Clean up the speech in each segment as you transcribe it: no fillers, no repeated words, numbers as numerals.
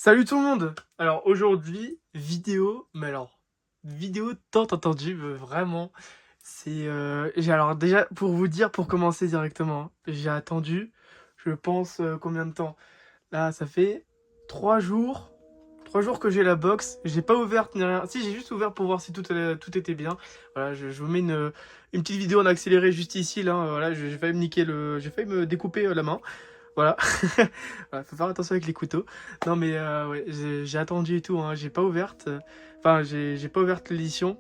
Salut tout le monde! Alors aujourd'hui, vidéo tant attendue, vraiment. Alors déjà, pour vous dire, pour commencer directement, hein, j'ai attendu, je pense, combien de temps? Là, ça fait 3 jours, 3 jours que j'ai la box, j'ai pas ouverte ni rien. Si, j'ai juste ouvert pour voir si tout était bien. Voilà, je vous mets une petite vidéo en accéléré juste ici, là, voilà, j'ai failli me découper la main. Voilà. Voilà, faut faire attention avec les couteaux. Non mais ouais, j'ai attendu et tout, hein. J'ai pas ouverte. Enfin, j'ai pas ouverte l'édition.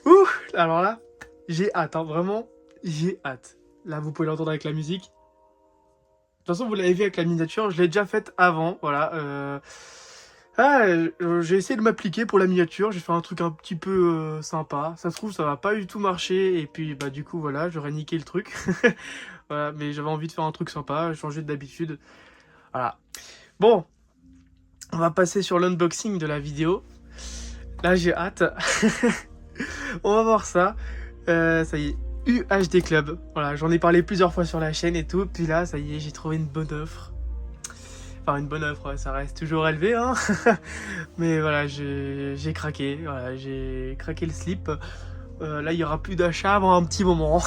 Ouh! Alors là, j'ai hâte, hein. Vraiment, j'ai hâte. Là, vous pouvez l'entendre avec la musique. De toute façon, vous l'avez vu avec la miniature, je l'ai déjà faite avant, voilà. J'ai essayé de m'appliquer pour la miniature, j'ai fait un truc un petit peu sympa. Ça se trouve, ça va pas du tout marcher, et puis bah du coup, voilà, j'aurais niqué le truc. Voilà, mais j'avais envie de faire un truc sympa, changer d'habitude. Voilà. Bon, on va passer sur l'unboxing de la vidéo. Là, j'ai hâte. On va voir ça. Ça y est, UHD Club. Voilà, j'en ai parlé plusieurs fois sur la chaîne et tout. Puis là, ça y est, j'ai trouvé une bonne offre. Enfin, une bonne offre, ouais, ça reste toujours élevé, hein. Mais voilà, j'ai craqué. Voilà, j'ai craqué le slip. Là, il y aura plus d'achat avant un petit moment.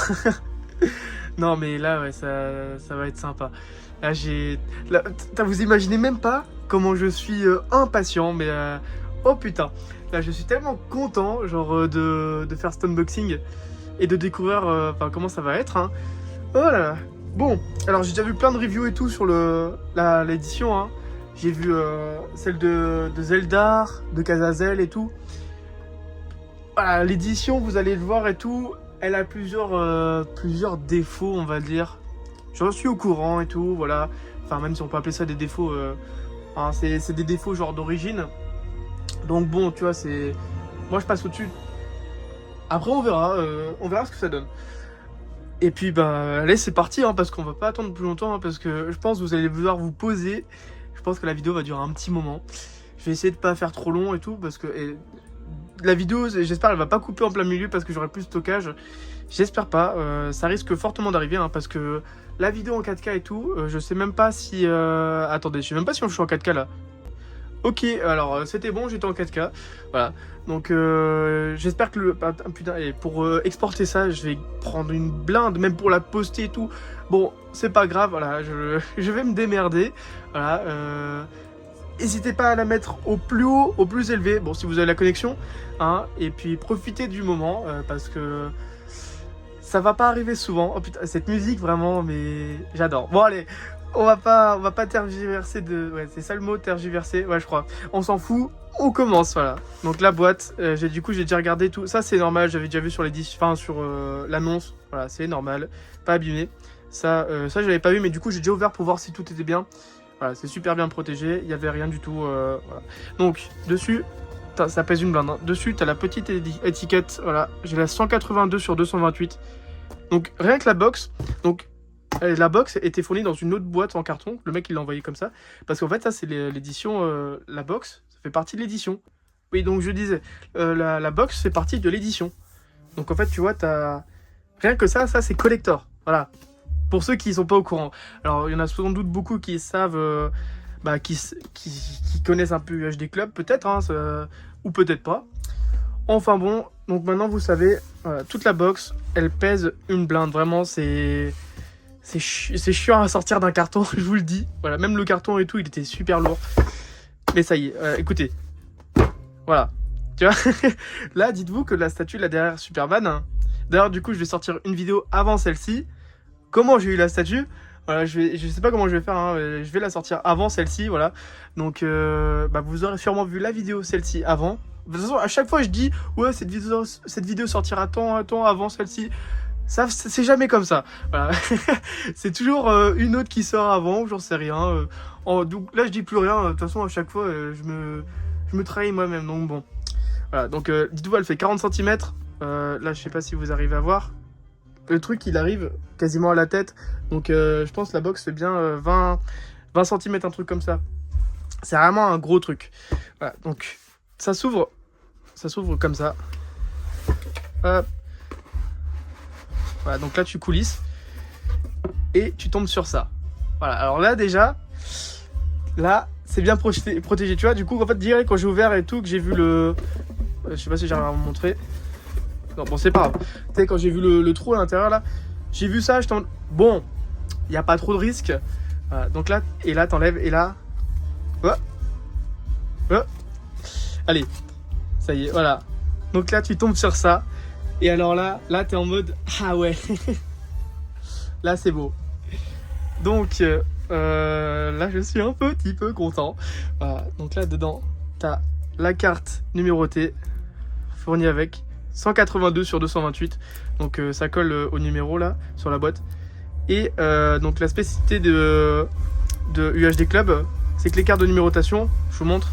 Non, mais là, ouais, ça va être sympa. Là, vous imaginez même pas comment je suis impatient, mais oh putain. Là, je suis tellement content, genre, de faire cet unboxing et de découvrir comment ça va être, hein. Oh là là. Bon, alors j'ai déjà vu plein de reviews et tout sur l'édition, hein. J'ai vu celle de Zeldar, de Kazazel et tout. Voilà, l'édition, vous allez le voir et tout, elle a plusieurs défauts, on va dire. J'en suis au courant et tout, voilà. Enfin, même si on peut appeler ça des défauts, hein, c'est des défauts genre d'origine. Donc bon, tu vois, c'est... Moi, je passe au-dessus. Après, on verra ce que ça donne. Et puis, bah, allez, c'est parti, hein, parce qu'on va pas attendre plus longtemps, hein, parce que je pense que vous allez vouloir vous poser. Je pense que la vidéo va durer un petit moment. Je vais essayer de pas faire trop long et tout, parce que... la vidéo, j'espère, elle va pas couper en plein milieu parce que j'aurai plus de stockage. J'espère pas. Ça risque fortement d'arriver, hein, parce que la vidéo en 4K et tout, je sais même pas si... Attendez, je sais même pas si je suis en 4K là. Ok, alors c'était bon, j'étais en 4K. Voilà. Donc j'espère que putain, et pour exporter ça, je vais prendre une blinde, même pour la poster et tout. Bon, c'est pas grave, voilà, je vais me démerder. Voilà. N'hésitez pas à la mettre au plus haut, au plus élevé, bon, si vous avez la connexion, hein, et puis profitez du moment, parce que ça va pas arriver souvent. Oh putain, cette musique, vraiment, mais j'adore. Bon, allez, on va pas tergiverser de... Ouais, c'est ça le mot, tergiverser, ouais, je crois. On s'en fout, on commence, voilà. Donc la boîte, j'ai déjà regardé tout. Ça, c'est normal, j'avais déjà vu sur l'édition, enfin, sur l'annonce, voilà, c'est normal, pas abîmé. Ça, je l'avais pas vu, mais du coup, j'ai déjà ouvert pour voir si tout était bien. Voilà, c'est super bien protégé, il n'y avait rien du tout. Voilà. Donc, dessus, ça pèse une blinde. Hein. Dessus, tu as la petite étiquette. Voilà, j'ai la 182 sur 228. Donc, rien que la box. Donc, la box était fournie dans une autre boîte en carton. Le mec, il l'a envoyé comme ça. Parce qu'en fait, ça, c'est l'édition. La box, ça fait partie de l'édition. Oui, donc je disais, la box fait partie de l'édition. Donc, en fait, tu vois, t'as. Rien que ça c'est collector. Voilà. Pour ceux qui sont pas au courant. Alors, il y en a sans doute beaucoup qui savent, qui connaissent un peu UHD Club, peut-être, hein, ou peut-être pas. Enfin bon, donc maintenant vous savez, toute la box, elle pèse une blinde. Vraiment, c'est chiant à sortir d'un carton, je vous le dis. Voilà, même le carton et tout, il était super lourd. Mais ça y est, écoutez. Voilà. Tu vois, là, dites-vous que la statue là derrière Superman, hein. D'ailleurs, du coup, je vais sortir une vidéo avant celle-ci. Comment j'ai eu la statue, voilà, je sais pas comment je vais faire, hein, je vais la sortir avant celle-ci, voilà. Donc vous aurez sûrement vu la vidéo celle-ci avant. De toute façon, à chaque fois je dis ouais, cette vidéo sortira tant avant celle-ci. Ça, c'est jamais comme ça. Voilà. C'est toujours une autre qui sort avant, j'en sais rien. Donc là je dis plus rien, de toute façon à chaque fois je me trahis moi-même, donc bon. Voilà, donc dites-vous, elle fait 40 cm. Là je sais pas si vous arrivez à voir. Le truc, il arrive quasiment à la tête. Donc, je pense que la box fait bien 20 cm, un truc comme ça. C'est vraiment un gros truc. Voilà, donc, ça s'ouvre comme ça. Hop. Voilà, donc là, tu coulisses. Et tu tombes sur ça. Voilà, alors là, déjà, Là, c'est bien protégé, tu vois. Du coup, en fait, direct quand j'ai ouvert et tout, que j'ai vu le... Je sais pas si j'arrive à vous montrer. Non, bon, c'est pas grave. Tu sais, quand j'ai vu le trou à l'intérieur, là, j'ai vu ça, j'étais en... Bon, il n'y a pas trop de risque. Voilà, donc là, et là, t'enlèves, et là... Oh. Oh. Allez, ça y est, voilà. Donc là, tu tombes sur ça. Et alors là t'es en mode... Ah ouais. Là, c'est beau. Donc, là, je suis un petit peu content. Voilà, donc là, dedans, t'as la carte numérotée, fournie avec 182 sur 228. Donc, ça colle au numéro, là, sur la boîte. Et donc, la spécificité de UHD Club, c'est que les cartes de numérotation, je vous montre.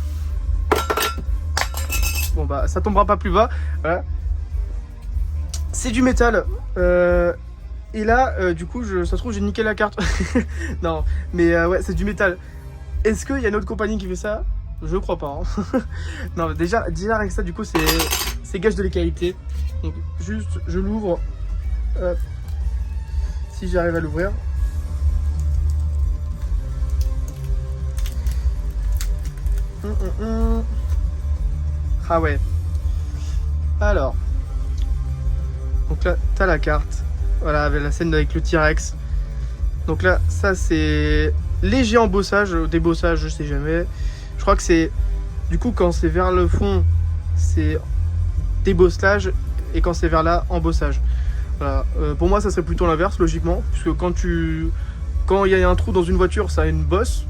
Bon, bah, ça tombera pas plus bas. Voilà. C'est du métal. Et là, du coup, ça se trouve, j'ai niqué la carte. Non, mais ouais, c'est du métal. Est-ce qu'il y a une autre compagnie qui fait ça? Je crois pas. Hein. Non, déjà avec ça, du coup, c'est gage de la qualité. Donc, juste, je l'ouvre. Si j'arrive à l'ouvrir. Ah ouais. Alors. Donc là, t'as la carte. Voilà, avec la scène avec le T-Rex. Donc là, ça c'est léger embossage, débossage, je sais jamais. Je crois que c'est... Du coup, quand c'est vers le fond, c'est débosselage. Et quand c'est vers là, embossage. Voilà. Pour moi, ça serait plutôt l'inverse, logiquement. Puisque quand il y a un trou dans une voiture, ça a une bosse.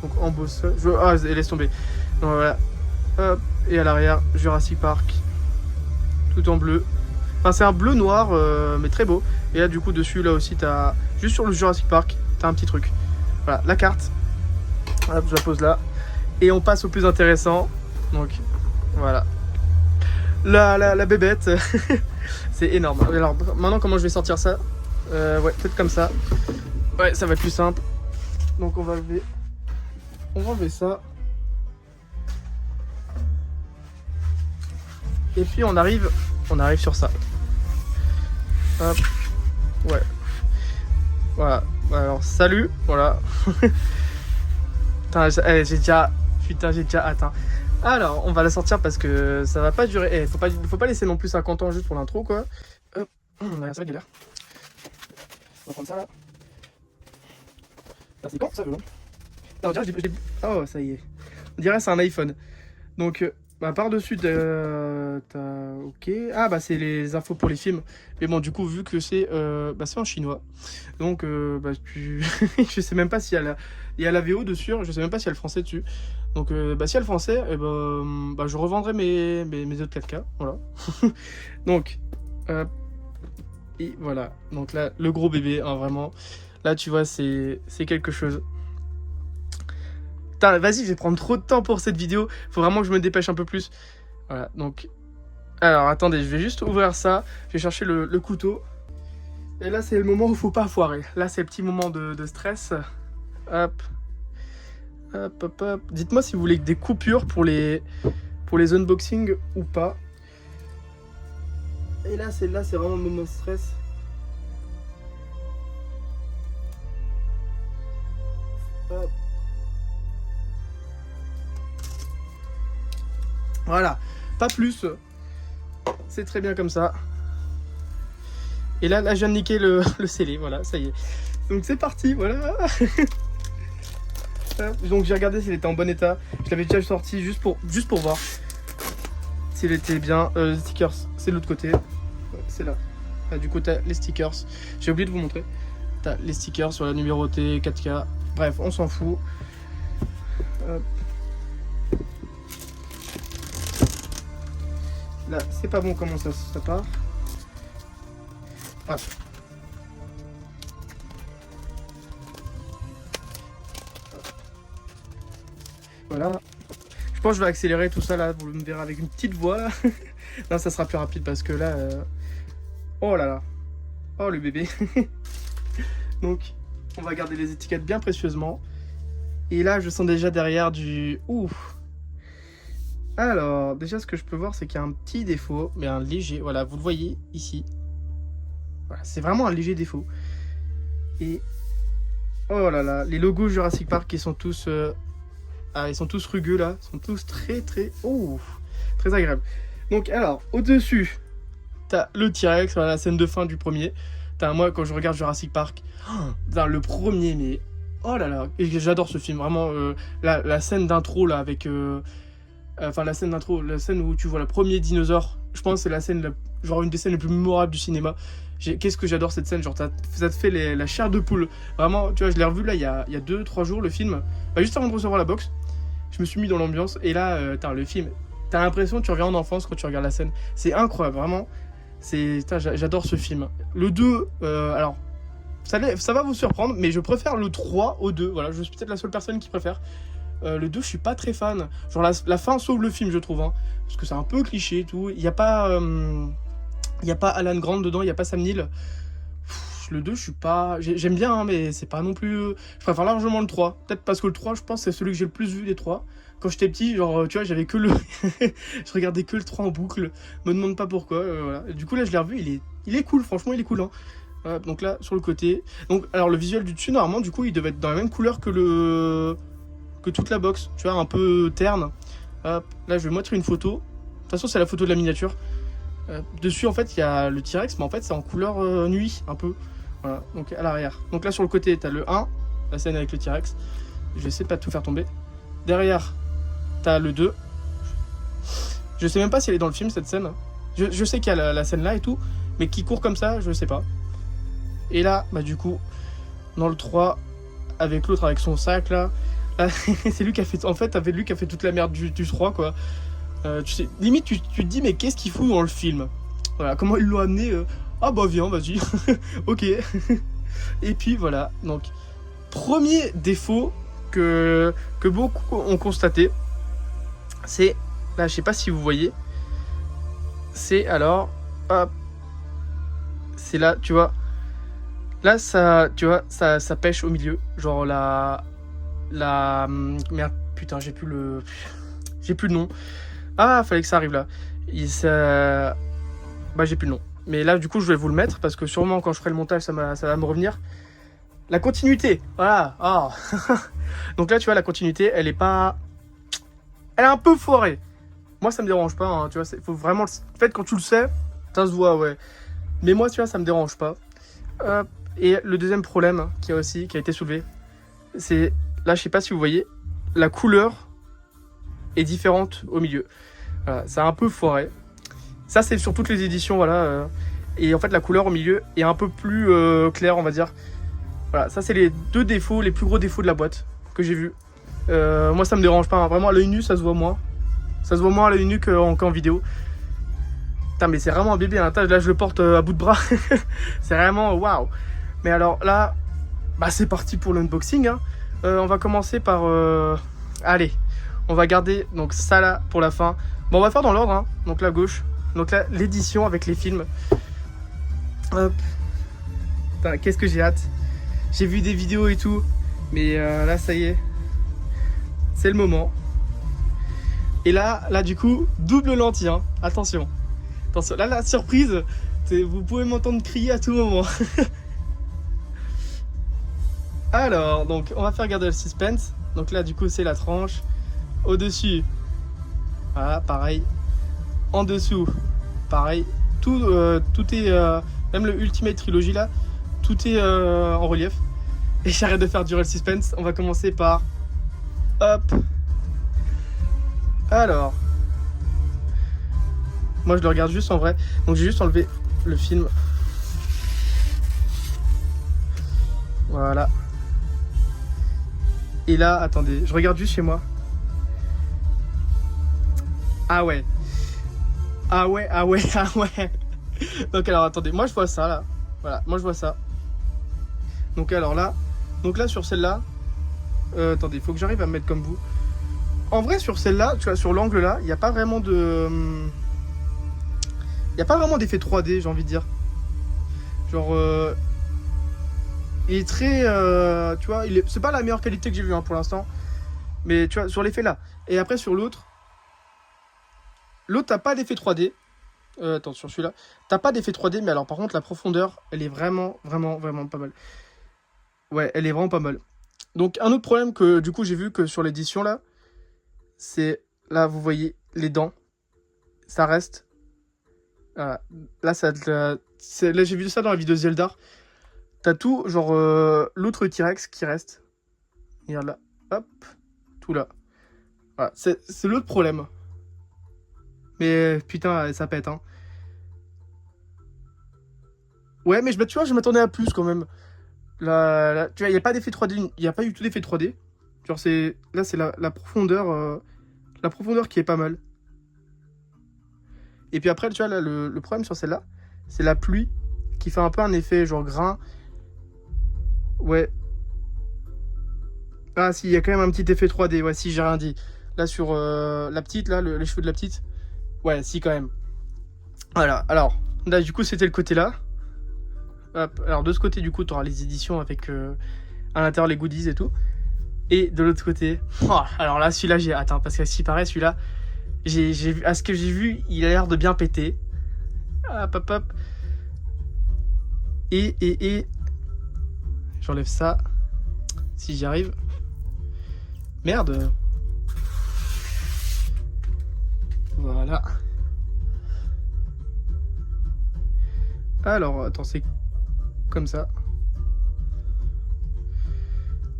Donc embossage... Ah, laisse tomber. Donc voilà. Hop. Et à l'arrière, Jurassic Park. Tout en bleu. Enfin, c'est un bleu noir, mais très beau. Et là, du coup, dessus, là aussi, t'as... Juste sur le Jurassic Park, t'as un petit truc. Voilà, la carte. Hop, je la pose là. Et on passe au plus intéressant. Donc, voilà. La bébête. C'est énorme. Alors, maintenant, comment je vais sortir ça? Ouais, peut-être comme ça. Ouais, ça va être plus simple. Donc, on va enlever ça. Et puis, on arrive sur ça. Hop. Ouais. Voilà. Alors, salut. Voilà. Putain, j'ai déjà atteint. Alors, on va la sortir parce que ça va pas durer. Faut pas laisser non plus 50 ans juste pour l'intro, quoi. Hop. Ça va galère. On va prendre ça là. C'est quand ça veut. On dirait oh, ça y est. On dirait c'est un iPhone. Donc, bah, par-dessus, t'as... Ok. Ah, bah, c'est les infos pour les films. Mais bon, du coup, vu que c'est en chinois. Donc, bah, je sais même pas s'il y a la VO dessus. Je sais même pas s'il y a le français dessus. Donc, bah, s'il y a le français, bah, je revendrai mes autres 4K. Voilà. Donc, et voilà. Donc là, le gros bébé, hein, vraiment. Là, tu vois, c'est quelque chose. Putain, vas-y, je vais prendre trop de temps pour cette vidéo. Faut vraiment que je me dépêche un peu plus. Voilà, donc... Alors, attendez, je vais juste ouvrir ça. Je vais chercher le couteau. Et là, c'est le moment où il faut pas foirer. Là, c'est le petit moment de stress. Hop. Hop, hop, hop. Dites-moi si vous voulez des coupures pour les unboxings ou pas. Et là, c'est vraiment le moment de stress. Hop. Voilà, pas plus. C'est très bien comme ça. Et là je viens de niquer le scellé, voilà, ça y est. Donc c'est parti, voilà. Donc j'ai regardé s'il était en bon état. Je l'avais déjà sorti juste pour voir s'il était bien. Les stickers, c'est de l'autre côté. Ouais, c'est là. Ah, du coup, t'as les stickers. J'ai oublié de vous montrer. T'as les stickers sur la numérotée, 4K. Bref, on s'en fout. Hop. Là, c'est pas bon comment ça part. Bref. Voilà. Je pense que je vais accélérer tout ça là. Vous me verrez avec une petite voix là. Non, ça sera plus rapide parce que là... Oh là là. Oh le bébé. Donc, on va garder les étiquettes bien précieusement. Et là, je sens déjà derrière du... Ouf. Alors, déjà, ce que je peux voir, c'est qu'il y a un petit défaut, mais un léger. Voilà, vous le voyez ici. Voilà, c'est vraiment un léger défaut. Et Oh là là, les logos Jurassic Park, ils sont tous rugueux là, ils sont tous très agréables. Donc alors, au-dessus, t'as le T-Rex, voilà, la scène de fin du premier. Moi, quand je regarde Jurassic Park, le premier, mais oh là là, et j'adore ce film, vraiment. La scène d'intro là, avec. La scène d'intro, la scène où tu vois le premier dinosaure, je pense que c'est genre une des scènes les plus mémorables du cinéma. Qu'est-ce que j'adore cette scène, genre ça te fait la chair de poule. Vraiment, tu vois, je l'ai revu là il y a 2-3 jours le film, juste avant de recevoir la box. Je me suis mis dans l'ambiance et là, le film, t'as l'impression que tu reviens en enfance quand tu regardes la scène. C'est incroyable, vraiment. J'adore ce film. Le 2, alors, ça va vous surprendre, mais je préfère le 3 au 2. Voilà, je suis peut-être la seule personne qui préfère. Le 2, je suis pas très fan. Genre, la fin sauve le film, je trouve. Hein, parce que c'est un peu cliché et tout. Il n'y a pas Alan Grant dedans, il n'y a pas Sam Neill. Le 2, je suis pas. J'aime bien, hein, mais c'est pas non plus. Je préfère largement le 3. Peut-être parce que le 3, je pense, c'est celui que j'ai le plus vu des 3. Quand j'étais petit, genre, tu vois, j'avais que le. Je regardais que le 3 en boucle. Me demande pas pourquoi. Voilà. Et du coup, là, je l'ai revu. Il est cool, franchement, il est cool. Hein. Voilà, donc là, sur le côté. Donc, alors, le visuel du dessus, normalement, du coup, il devait être dans la même couleur que toute la box. Tu vois, un peu terne. Hop, là, je vais montrer une photo. De toute façon, c'est la photo de la miniature. Dessus, en fait, il y a le T-Rex, mais en fait, c'est en couleur nuit, un peu. Voilà, donc à l'arrière. Donc là, sur le côté, t'as le 1, la scène avec le T-Rex. Je vais essayer de pas tout faire tomber. Derrière, t'as le 2. Je sais même pas si elle est dans le film, cette scène. Je sais qu'il y a la scène là et tout, mais qui court comme ça, je sais pas. Et là, bah du coup, dans le 3, avec l'autre, avec son sac là, c'est lui qui a fait. En fait, t'avais lui qui a fait toute la merde du 3, quoi. Tu sais, limite, tu te dis, mais qu'est-ce qu'il fout dans le film? Voilà, comment ils l'ont amené Ah bah viens, vas-y. Ok. Et puis voilà, donc, premier défaut que beaucoup ont constaté, c'est, là, je sais pas si vous voyez, c'est alors, hop, c'est là, tu vois, là, ça, tu vois, ça pêche au milieu, genre merde, putain, j'ai plus le nom. Ah, fallait que ça arrive là. J'ai plus le nom. Mais là, du coup, je vais vous le mettre parce que sûrement quand je ferai le montage, ça va me revenir. La continuité, voilà. Oh. Donc là, tu vois, la continuité, elle est un peu foirée. Moi, ça me dérange pas. Hein, tu vois, faut vraiment. En fait, quand tu le sais, ça se voit, ouais. Mais moi, tu vois, ça me dérange pas. Et le deuxième problème qui a été soulevé, c'est là, je sais pas si vous voyez, la couleur est différente au milieu. Voilà, c'est un peu foiré. Ça, c'est sur toutes les éditions, voilà. Et en fait, la couleur au milieu est un peu plus claire, on va dire. Voilà, ça, c'est les les plus gros défauts de la boîte que j'ai vu. Moi, ça me dérange pas. Hein. Vraiment, à l'œil nu, ça se voit moins. Ça se voit moins à l'œil nu qu'en vidéo. Putain, mais c'est vraiment un bébé. Hein. Là, je le porte à bout de bras. C'est vraiment waouh. Mais alors là, bah, c'est parti pour l'unboxing. Hein. On va commencer par... Allez, on va garder donc ça là pour la fin. Bon, on va faire dans l'ordre. Hein. Donc la gauche. Donc là, l'édition avec les films. Hop. Putain, qu'est-ce que j'ai hâte. J'ai vu des vidéos et tout. Mais là, ça y est. C'est le moment. Et là du coup, double lentille. Hein. Attention. Attention. Là, la surprise, vous pouvez m'entendre crier à tout moment. Alors, donc, on va faire garder le suspense. Donc là, du coup, c'est la tranche. Au-dessus, voilà, pareil. En dessous, pareil. Tout est... même le Ultimate Trilogy, là, tout est en relief. Et j'arrête de faire durer le suspense. On va commencer par... Hop. Alors. Moi, je le regarde juste en vrai. Donc, j'ai juste enlevé le film. Voilà. Et là, attendez, je regarde juste chez moi. Ah ouais. Ah ouais. Donc alors, attendez, moi je vois ça là. Voilà, moi je vois ça. Donc alors là, sur celle-là, attendez, il faut que j'arrive à me mettre comme vous. En vrai, sur celle-là, tu vois, sur l'angle là, il n'y a pas vraiment de... Il n'y a pas vraiment d'effet 3D, j'ai envie de dire. Genre... Il est très... tu vois, c'est pas la meilleure qualité que j'ai vue hein, pour l'instant. Mais tu vois, sur l'effet là. Et après, sur l'autre... L'autre, t'as pas d'effet 3D. Attends, sur celui-là. T'as pas d'effet 3D, mais alors par contre, la profondeur, elle est vraiment pas mal. Ouais, elle est vraiment pas mal. Donc, un autre problème que du coup j'ai vu que sur l'édition là, c'est là, vous voyez les dents, ça reste. Voilà. Là, là j'ai vu ça dans la vidéo Zelda. T'as tout, genre l'autre T-Rex qui reste. Regarde là, hop, tout là. Voilà, c'est l'autre problème. Mais putain, ça pète, hein. Ouais, mais tu vois, je m'attendais à plus quand même. Là, tu vois, il n'y a pas d'effet 3D, il n'y a pas du tout d'effet 3D. Genre, là, c'est la profondeur qui est pas mal. Et puis après, tu vois, là, le problème sur celle-là, c'est la pluie qui fait un peu un effet genre grain. Ouais. Ah, si, il y a quand même un petit effet 3D. Ouais, si, j'ai rien dit. Là, sur la petite, là, les cheveux de la petite. Ouais, si, quand même. Voilà, alors, là, du coup, c'était le côté là. Hop, alors, de ce côté, du coup, tu auras les éditions avec à l'intérieur les goodies et tout. Et de l'autre côté, oh, alors là, celui-là, j'ai hâte, hein, parce que si pareil, celui-là, à ce que j'ai vu, il a l'air de bien péter. Hop, hop, hop. Et, j'enlève ça, si j'y arrive. Merde. Voilà. Alors, attends, c'est comme ça.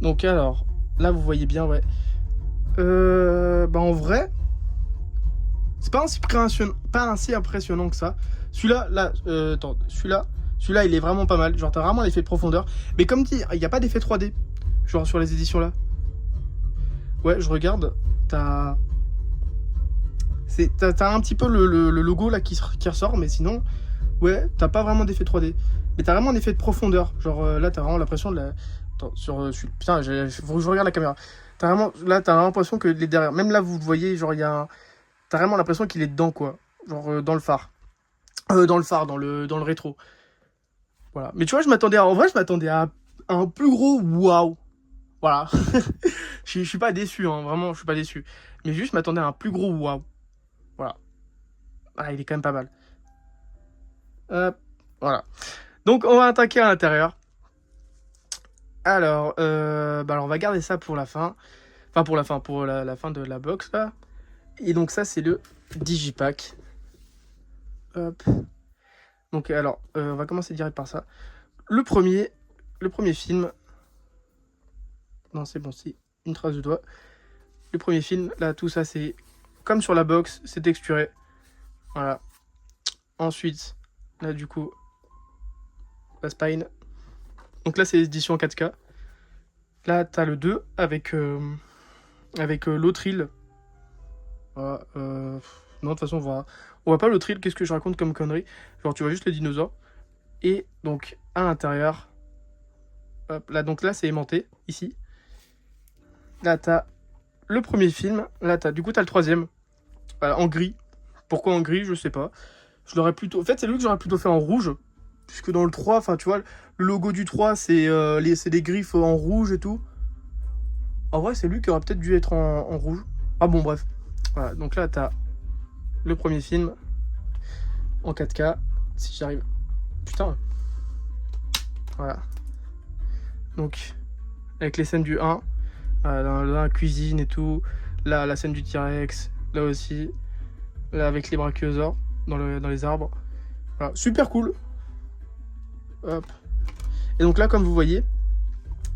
Donc alors, là, vous voyez bien, ouais. Bah en vrai, c'est pas assez impressionnant que ça. Celui-là, là, attends, celui-là, il est vraiment pas mal. Genre, t'as vraiment l'effet de profondeur. Mais comme dit, il n'y a pas d'effet 3D. Genre, sur les éditions là. Ouais, je regarde. T'as un petit peu le logo là qui ressort, mais sinon, ouais, t'as pas vraiment d'effet 3D. Mais t'as vraiment un effet de profondeur. Genre, là, t'as vraiment l'impression de la. Attends, putain, faut que je regarde la caméra. Là, t'as vraiment l'impression que les derrière. Même là, vous le voyez, genre, il y a t'as vraiment l'impression qu'il est dedans, quoi. Genre, dans le phare. Dans le rétro. Voilà. Mais tu vois, en vrai, je m'attendais à un plus gros waouh. Voilà. Je suis pas déçu, hein. Vraiment, je suis pas déçu. Mais juste, je m'attendais à un plus gros waouh. Voilà. Ah, il est quand même pas mal. Hop. Voilà. Donc, on va attaquer à l'intérieur. Alors, alors, on va garder ça pour la fin. Enfin, pour la fin, pour la fin de la box, là. Et donc, ça, c'est le Digipack. Hop. Donc, alors, on va commencer direct par ça. Le premier film. Non, c'est bon, c'est une trace de doigt. Le premier film, là, tout ça, c'est comme sur la box, c'est texturé. Voilà. Ensuite, là, du coup, la spine. Donc là, c'est l'édition 4K. Là, t'as le 2 avec l'autre île. Voilà, non, de toute façon, on voit pas l'autre île. Qu'est-ce que je raconte comme connerie? Genre, tu vois juste les dinosaures. Et donc, à l'intérieur, hop, là, donc là, c'est aimanté, ici. Là, t'as le premier film. Là, du coup, t'as le troisième. Voilà, en gris. Pourquoi en gris? Je sais pas. Je l'aurais plutôt. En fait, c'est lui que j'aurais plutôt fait en rouge. Puisque dans le 3, enfin, tu vois, le logo du 3, c'est des griffes en rouge et tout. En vrai, c'est lui qui aurait peut-être dû être en rouge. Ah bon, bref. Voilà, donc là, t'as le premier film en 4K. Si j'arrive. Putain. Voilà. Donc, avec les scènes du 1. Dans la cuisine et tout. Là, la scène du T-Rex. Là aussi. Là, avec les brachiosaures dans les arbres. Voilà, super cool. Hop. Et donc là, comme vous voyez,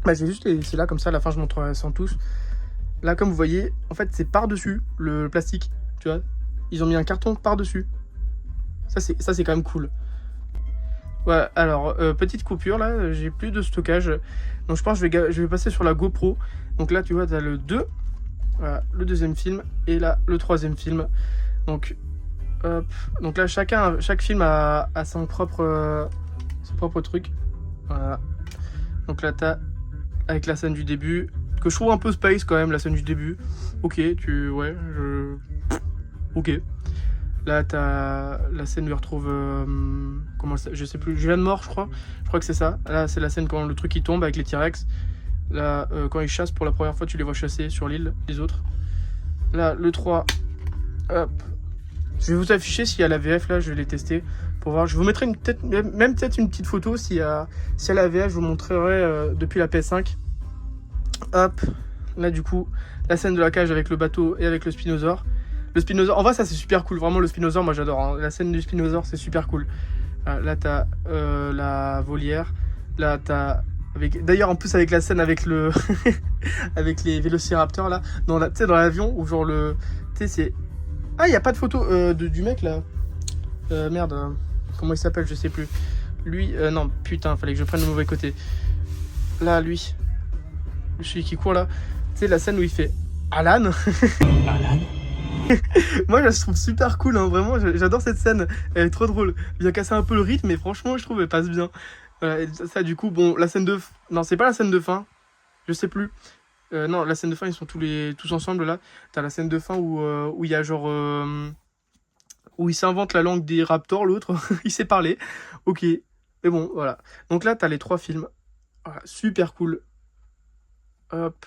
bah, j'ai juste laissé là, comme ça, à la fin, je montrerai sans tous. Là, comme vous voyez, en fait, c'est par-dessus le plastique, tu vois. Ils ont mis un carton par-dessus. Ça, c'est quand même cool. Ouais, alors, petite coupure, là, j'ai plus de stockage. Donc, je pense que je vais passer sur la GoPro. Donc là, tu vois, t'as le 2, voilà, le deuxième film, et là, le troisième film. Donc, hop. Donc là, chaque film a son propre truc. Voilà. Donc là, t'as avec la scène du début, que je trouve un peu space quand même, la scène du début. Ok, ok. Là, t'as la scène où il retrouve... je sais plus, Julianne Moore, je crois. Je crois que c'est ça. Là, c'est la scène quand le truc il tombe avec les T-Rex. Là, quand ils chassent pour la première fois, tu les vois chasser sur l'île, les autres. Là, le 3. Hop. Je vais vous afficher s'il y a la VF là, je vais les tester pour voir. Je vous mettrai même peut-être une petite photo s'il y a la VF, je vous montrerai depuis la PS5. Hop, là du coup, la scène de la cage avec le bateau et avec le Spinosaure. Le Spinosaure, en vrai ça c'est super cool, vraiment le Spinosaure moi j'adore, hein. La scène du Spinosaure c'est super cool. Là t'as la volière, là t'as... D'ailleurs en plus avec la scène avec le avec les vélociraptors là, tu sais dans l'avion où genre le... Tu sais c'est... Ah il n'y a pas de photo du mec là. Merde, comment il s'appelle je sais plus. Lui, non putain fallait que je prenne le mauvais côté. Là lui, celui qui court là. Tu sais la scène où il fait Alan. Alan. Moi je la trouve super cool, hein, vraiment j'adore cette scène, elle est trop drôle. Il vient casser un peu le rythme mais franchement je trouve elle passe bien. Voilà, et ça du coup, bon la scène de... Non c'est pas la scène de fin, je sais plus. Non la scène de fin ils sont tous ensemble là. T'as la scène de fin où il y a genre... où il s'invente la langue des raptors, l'autre, il sait parler. Ok, mais bon voilà. Donc là t'as les 3 films, voilà, super cool. Hop,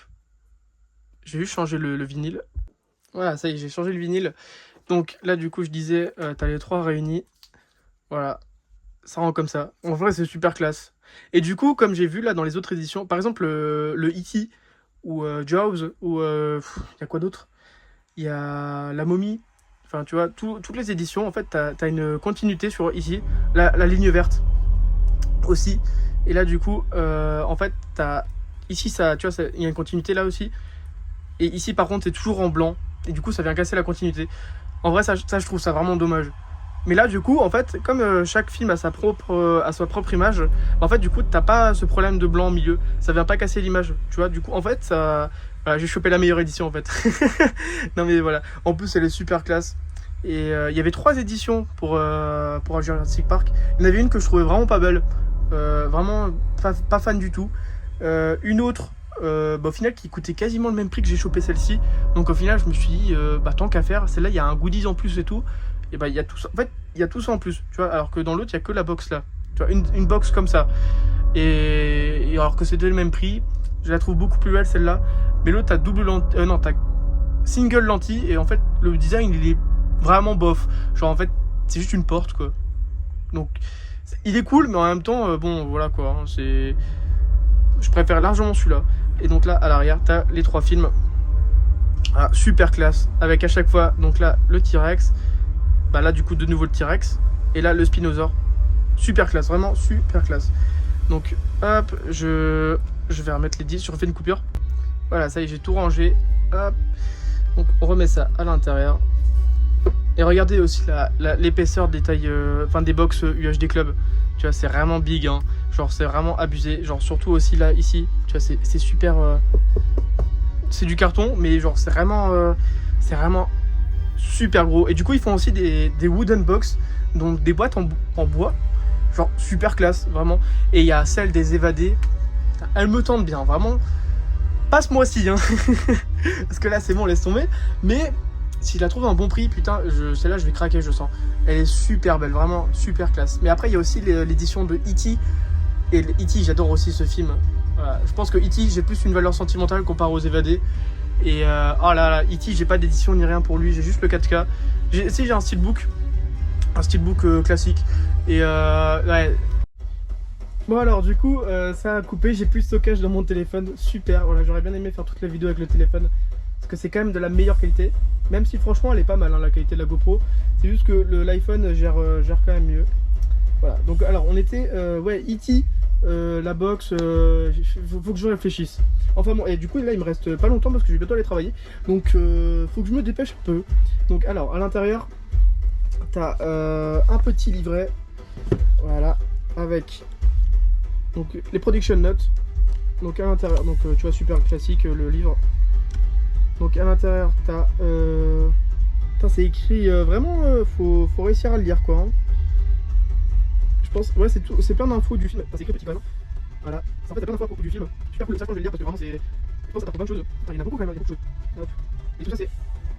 j'ai juste changé le vinyle. Voilà, ça y est, j'ai changé le vinyle. Donc là, du coup, je disais, t'as les 3 réunis. Voilà, ça rend comme ça. En vrai, c'est super classe. Et du coup, comme j'ai vu là dans les autres éditions, par exemple, le E.T. ou Jaws, ou il y a quoi d'autre? Il y a La Momie. Enfin, tu vois, toutes les éditions, en fait, t'as une continuité sur ici. La ligne verte aussi. Et là, du coup, en fait, t'as... Ici, ça, tu vois, il y a une continuité là aussi. Et ici, par contre, c'est toujours en blanc. Et du coup ça vient casser la continuité. En vrai ça je trouve ça vraiment dommage. Mais là du coup en fait comme chaque film a sa propre image, en fait du coup t'as pas ce problème de blanc au milieu, ça vient pas casser l'image, tu vois. Du coup en fait ça, voilà, j'ai chopé la meilleure édition en fait. Non mais voilà, en plus elle est super classe. Et il y avait 3 éditions pour Jurassic Park. Il y en avait une que je trouvais vraiment pas belle, vraiment pas fan du tout. Une autre au final qui coûtait quasiment le même prix que j'ai chopé celle-ci. Donc au final je me suis dit tant qu'à faire, celle-là il y a un goodies en plus et tout. Et il y a tout ça. En fait il y a tout ça en plus, tu vois, alors que dans l'autre il y a que la box là. Tu vois, une box comme ça. Et alors que c'était le même prix, je la trouve beaucoup plus belle celle-là. Mais l'autre t'as double lentille, non t'as single lentille et en fait le design il est vraiment bof. Genre en fait c'est juste une porte quoi. Donc il est cool mais en même temps bon voilà quoi, hein, c'est... Je préfère largement celui-là. Et donc là, à l'arrière, t'as les 3 films. Ah, super classe. Avec à chaque fois, donc là, le T-Rex. Bah là, du coup, de nouveau le T-Rex. Et là, le Spinosaure. Super classe, vraiment super classe. Donc, hop, je vais remettre les 10. Je refais une coupure. Voilà, ça y est, j'ai tout rangé. Hop. Donc, on remet ça à l'intérieur. Et regardez aussi l'épaisseur des tailles, enfin des box UHD Club. Tu vois, c'est vraiment big, hein. Genre, c'est vraiment abusé. Genre, surtout aussi là, ici. Tu vois, c'est super... c'est du carton, mais genre, c'est vraiment super gros. Et du coup, ils font aussi des wooden box, donc des boîtes en bois. Genre, super classe, vraiment. Et il y a celle des évadés. Elle me tente bien, vraiment. Pas ce mois-ci, hein. Parce que là, c'est bon, laisse tomber. Mais... si je la trouve à un bon prix, putain, celle-là je vais craquer, je sens. Elle est super belle, vraiment super classe. Mais après il y a aussi l'édition de E.T. Et E.T. j'adore aussi ce film. Voilà. Je pense que E.T. j'ai plus une valeur sentimentale comparé aux évadés. Et oh là là, E.T. j'ai pas d'édition ni rien pour lui, j'ai juste le 4K. Si j'ai un steelbook classique. Et ouais. Bon alors du coup ça a coupé, j'ai plus de stockage dans mon téléphone, super. Voilà, j'aurais bien aimé faire toute la vidéo avec le téléphone. Parce que c'est quand même de la meilleure qualité. Même si franchement elle est pas mal hein, la qualité de la GoPro. C'est juste que l'iPhone gère quand même mieux. Voilà, donc alors on était ouais, E.T. La box, faut que je réfléchisse. Enfin bon, et du coup là il me reste pas longtemps parce que je vais bientôt aller travailler. Donc faut que je me dépêche un peu. Donc alors à l'intérieur t'as un petit livret. Voilà, avec donc les production notes. Donc à l'intérieur, donc tu vois super classique le livre. Donc à l'intérieur t'as c'est écrit vraiment faut réussir à le lire quoi hein. Je pense ouais c'est plein d'infos du film. Enfin, c'est écrit petit quand même. Voilà, en fait t'as plein d'infos à propos du film. Super cool, ça je vais le lire parce que vraiment c'est, je pense que ça t'apprend plein de choses. Enfin, il y en a beaucoup quand même, il y a beaucoup de choses. Hop. Et tout ça c'est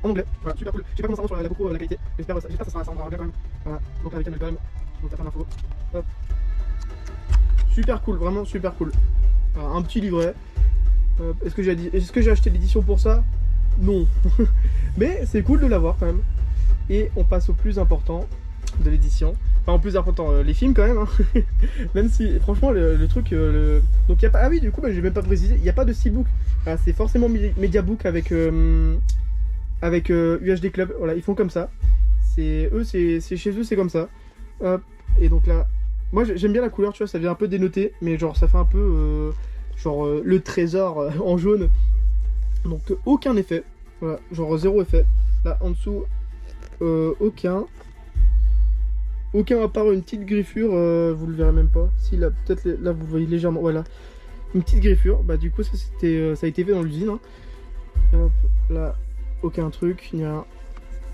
en anglais. Voilà, super cool. Je sais pas comment ça rend sur la GoPro la qualité. J'espère que ça rendra bien quand même. Voilà, donc avec elle quand même. Donc t'as plein d'infos. Hop. Super cool, vraiment super cool. Voilà, un petit livret. Est-ce que j'ai acheté l'édition pour ça? Non. Mais c'est cool de l'avoir quand même. Et on passe au plus important de l'édition. Enfin, au plus important, les films quand même. Hein. Même si, franchement, le truc. Donc, y a pas... Ah oui, du coup, bah, j'ai même pas précisé. Il n'y a pas de Steelbook. Voilà, c'est forcément Mediabook avec, UHD Club. Voilà, ils font comme ça. C'est chez eux, c'est comme ça. Hop. Et donc là, moi j'aime bien la couleur, tu vois, ça vient un peu dénoter. Mais genre, ça fait un peu. Le trésor en jaune. Donc, aucun effet. Voilà, genre zéro effet. Là, en dessous, aucun. Aucun à part une petite griffure, vous le verrez même pas. Si là, peut-être là vous le voyez légèrement, voilà. Une petite griffure, bah du coup ça ça a été fait dans l'usine. Hein. Hop, là, aucun truc, ni rien.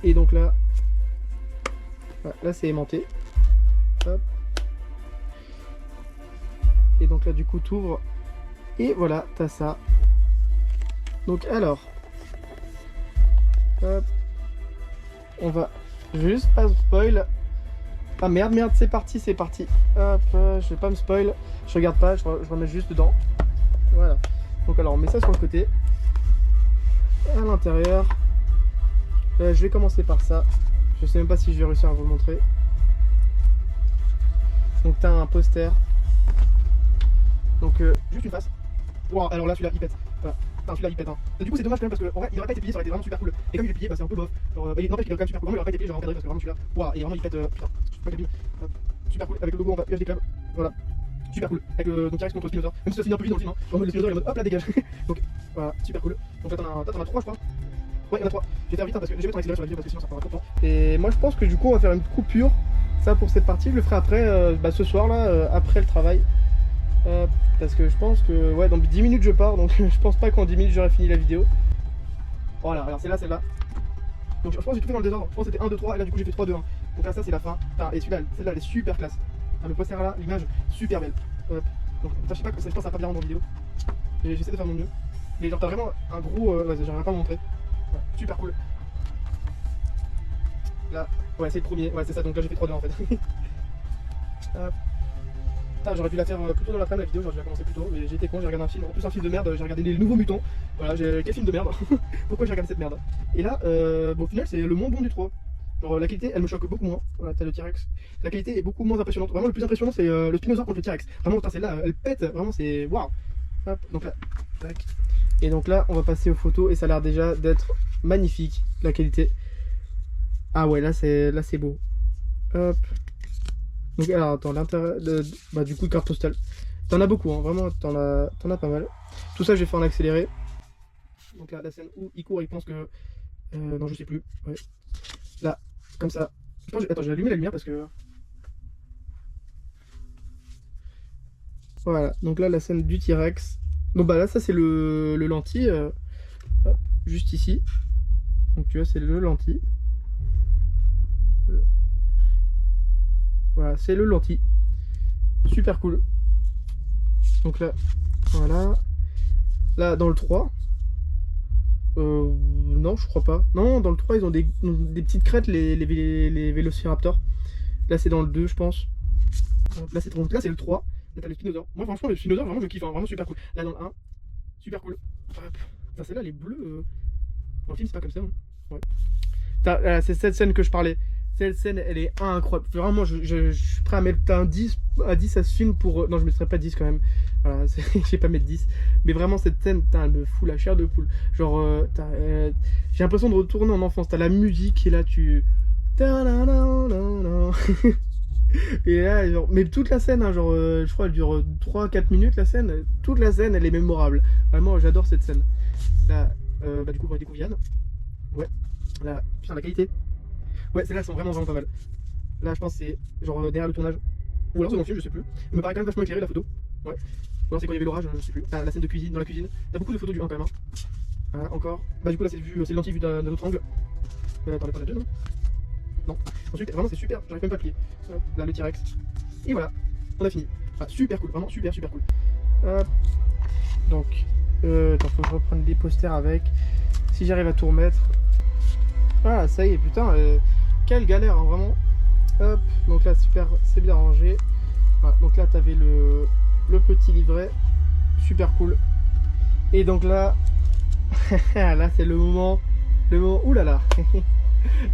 Et donc là, voilà, là c'est aimanté. Hop. Et donc là du coup t'ouvres. Et voilà, t'as ça. Donc alors, hop. On va juste pas spoil. Ah merde, c'est parti. Hop, je vais pas me spoil. Je regarde pas, je remets juste dedans. Voilà. Donc alors, on met ça sur le côté. À l'intérieur. Je vais commencer par ça. Je sais même pas si je vais réussir à vous le montrer. Donc t'as un poster. Donc juste une face. Wow, alors là, celui-là, il pète. Voilà. Enfin, celui-là, il pète. Hein. Et du coup, c'est dommage quand même parce que en vrai, il aurait pas été plié, ça aurait été vraiment super cool. Et comme il est plié, bah, c'est un peu bof. Genre, n'empêche qu'il est quand même super cool. Vraiment, il aurait pas été plié, j'aurais encadré parce que vraiment celui-là. Waouh, et vraiment, il pète. Putain, je sais pas quel super cool. Avec le logo, on va UHD Club. Voilà. Super cool. Avec le T-Rex contre Spinosaur. Même si ça finit un peu vite dans le film. Hein. Genre, le Spinosaur, il est en mode hop là, dégage. Donc, voilà, super cool. Donc là, t'en as 3, je crois. Ouais, il y en a 3. Je vais faire vite hein, parce que je vais mettre en accéléré sur la vidéo parce que sinon ça prendra trop de temps. Et moi, je pense que du coup, on va faire une coupure. Ça pour cette partie, je le ferai après, ce soir là, après le travail. Parce que je pense que, ouais, dans 10 minutes je pars, donc je pense pas qu'en 10 minutes j'aurai fini la vidéo. Voilà, alors c'est là, celle-là. Donc je pense que j'ai tout fait dans le désordre. Je pense que c'était 1, 2, 3, et là du coup j'ai fait 3, 2, 1. Donc là, ça c'est la fin. Et celui-là, celle-là, elle est super classe. Le poster là, l'image, super belle. Donc, je sais pas, je pense que ça va pas bien rendre en vidéo. J'essaie de faire mon mieux. Mais genre, t'as vraiment un gros. Ouais, j'arrive pas à montrer. Ouais, super cool. Là, ouais, c'est le premier. Ouais, c'est ça, donc là j'ai fait 3, 2 en fait. Putain, j'aurais dû la faire plus tôt dans l'après-midi la vidéo, j'aurais dû la commencer plus tôt, mais j'ai été con, j'ai regardé un film, en plus un film de merde, j'ai regardé Les Nouveaux Mutants. Voilà, quel film de merde. Pourquoi j'ai regardé cette merde? Et là, bon, au final, c'est le moins bon du 3. Genre, la qualité, elle me choque beaucoup moins. Voilà, t'as le T-Rex. La qualité est beaucoup moins impressionnante. Vraiment, le plus impressionnant, c'est le Spinosaur contre le T-Rex. Vraiment, putain, celle-là, elle pète, vraiment, c'est waouh. Hop, donc là, tac. Et donc là, on va passer aux photos, et ça a l'air déjà d'être magnifique, la qualité. Ah ouais, là, c'est beau. Hop. Donc alors attends, l'intérêt bah du coup carte postale. T'en as beaucoup, hein, vraiment t'en as pas mal. Tout ça j'ai fait en accéléré. Donc là la scène où il court, il pense que. Non je sais plus. Ouais. Là, comme ça. Attends, j'ai allumé la lumière parce que. Voilà, donc là la scène du T-Rex. Donc bah là ça c'est le lentille. Hop, juste ici. Donc tu vois c'est le lentille. Voilà, c'est le lentille. Super cool. Donc là, voilà. Là, dans le 3. Non, je crois pas. Non, dans le 3, ils ont des petites crêtes, les vélociraptors. Là, c'est dans le 2, je pense. Là, c'est le 3. Là, t'as le Spinosaur. Moi, franchement, le Spinosaur, vraiment, je kiffe. Hein, vraiment super cool. Là, dans le 1, super cool. Putain, celle-là, les bleus. Dans le film, c'est pas comme ça. Hein. Ouais. C'est cette scène que je parlais. Cette scène, elle est incroyable. Vraiment, je suis prêt à mettre un 10 à ce film pour. Non, je ne mettrai pas 10 quand même. Voilà, je vais pas mettre 10. Mais vraiment, cette scène, elle me fout la chair de poule. Genre, j'ai l'impression de retourner en enfance. T'as la musique et là, tu. Et là, genre, mais toute la scène, hein, genre, je crois, elle dure 3-4 minutes la scène. Toute la scène, elle est mémorable. Vraiment, j'adore cette scène. Là, bah, du coup, on découvre Yann. Ouais. Là, putain, la qualité. Ouais, celles-là sont vraiment pas mal. Là, je pense que c'est genre derrière le tournage. Ou alors c'est dans le film, je sais plus. Il me paraît quand même vachement éclairé la photo. Ouais. Ou alors c'est quand il y avait l'orage, je sais plus. Ah, la scène de cuisine, dans la cuisine. T'as beaucoup de photos du 1 quand même. Hein. Voilà, encore. Bah, du coup, là, c'est le lentille vu d'un autre angle. Attends, la 2, non? Non. Ensuite, vraiment, c'est super. J'arrive même pas à plier. Là, le T-Rex. Et voilà, on a fini. Ah, super cool, vraiment super cool. Donc, attends, faut que je reprenne les posters avec. Si j'arrive à tout remettre. Voilà, ça y est, putain. Quelle galère, hein, vraiment. Hop, donc là, super, c'est bien rangé. Voilà, donc là, t'avais le petit livret. Super cool. Et donc là, là, c'est le moment. Oulala.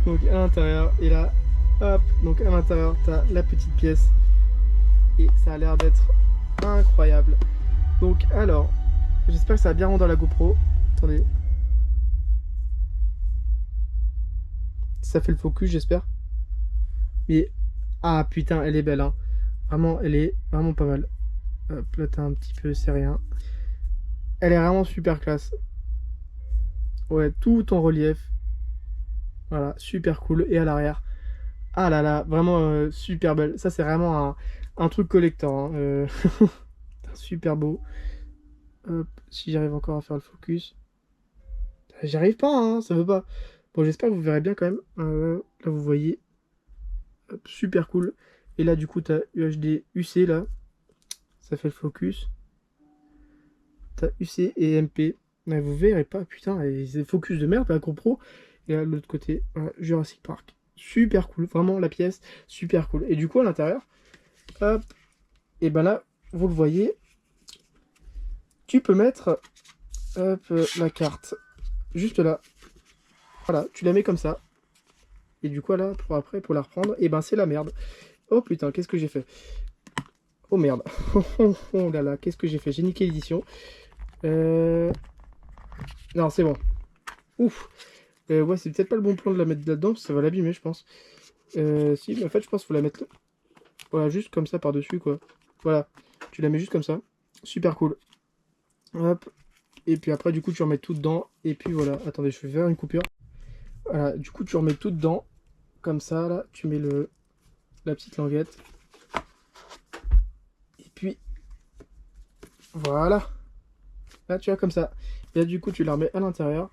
Donc à l'intérieur, et là, hop, donc à l'intérieur, t'as la petite pièce. Et ça a l'air d'être incroyable. Donc alors, j'espère que ça va bien rendre dans la GoPro. Attendez. Ça fait le focus, j'espère. Mais, ah putain, elle est belle, hein. Vraiment, elle est vraiment pas mal. Hop, là t'as un petit peu, c'est rien. Elle est vraiment super classe. Ouais, tout en relief. Voilà, super cool. Et à l'arrière. Ah là là, vraiment super belle. Ça, c'est vraiment un truc collector, hein. Super beau. Hop, si j'arrive encore à faire le focus. J'y arrive pas, hein, ça veut pas. Bon, j'espère que vous verrez bien quand même. Là, vous voyez. Hop, super cool. Et là, du coup, t'as UHD UC là. Ça fait le focus. T'as UC et MP. Mais vous verrez pas, putain, c'est focus de merde, la GoPro. Et là, de l'autre côté, voilà, Jurassic Park. Super cool, vraiment la pièce, super cool. Et du coup, à l'intérieur, hop, et ben là, vous le voyez, tu peux mettre hop, la carte juste là. Voilà, tu la mets comme ça. Et du coup, là, pour après, pour la reprendre, et ben c'est la merde. Oh putain, qu'est-ce que j'ai fait? Oh merde. Oh là là, qu'est-ce que j'ai fait? J'ai niqué l'édition. Non, c'est bon. Ouf. Ouais, c'est peut-être pas le bon plan de la mettre là-dedans, parce que ça va l'abîmer, je pense. Si, mais en fait, je pense qu'il faut la mettre... Voilà, juste comme ça, par-dessus, quoi. Voilà, tu la mets juste comme ça. Super cool. Hop. Et puis après, du coup, tu remets tout dedans. Et puis voilà, attendez, je vais faire une coupure. Voilà, du coup, tu remets tout dedans. Comme ça, là, tu mets la petite languette. Et puis, voilà. Là, tu as comme ça. Et là, du coup, tu la remets à l'intérieur.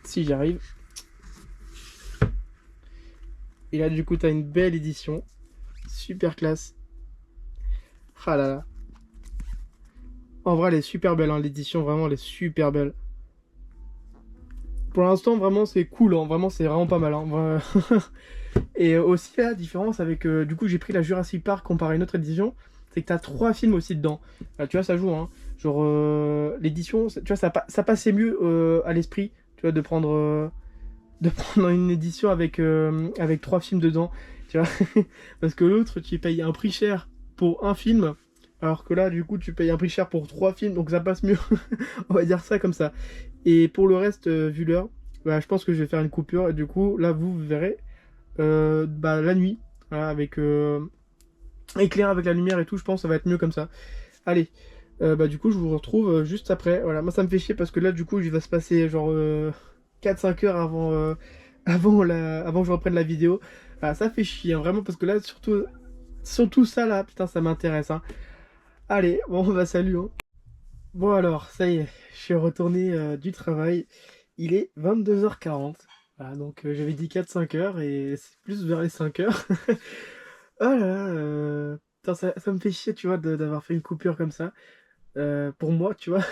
Si j'y arrive. Et là, du coup, tu as une belle édition. Super classe. Ah là là. En vrai, elle est super belle, hein, l'édition. Vraiment, elle est super belle. Pour l'instant, vraiment, c'est cool. Hein, vraiment, c'est vraiment pas mal. Hein. Et aussi, la différence avec... du coup, j'ai pris la Jurassic Park comparé à une autre édition. C'est que tu as 3 films aussi dedans. Tu vois, ça joue. Hein. Genre, l'édition, tu vois, ça passait mieux à l'esprit. Tu vois, de prendre une édition avec 3 films dedans. Tu vois, parce que l'autre, tu payes un prix cher pour un film. Alors que là, du coup, tu payes un prix cher pour 3 films. Donc ça passe mieux. On va dire ça comme ça. Et pour le reste, vu l'heure, bah, je pense que je vais faire une coupure. Et du coup, là, vous verrez bah, la nuit. Voilà, avec éclairé avec la lumière et tout. Je pense que ça va être mieux comme ça. Allez. Bah, du coup, je vous retrouve juste après. Voilà, moi, ça me fait chier parce que là, du coup, il va se passer genre 4-5 heures avant que je reprenne la vidéo. Voilà, ça fait chier, hein, vraiment, parce que là, surtout ça, là, putain, ça m'intéresse. Hein. Allez, bon, bah, salut. Hein. Bon alors, ça y est, je suis retourné du travail. Il est 22h40. Voilà, donc j'avais dit 4-5 heures et c'est plus vers les 5 heures. Oh là là, putain, ça me fait chier, tu vois, d'avoir fait une coupure comme ça. Pour moi, tu vois.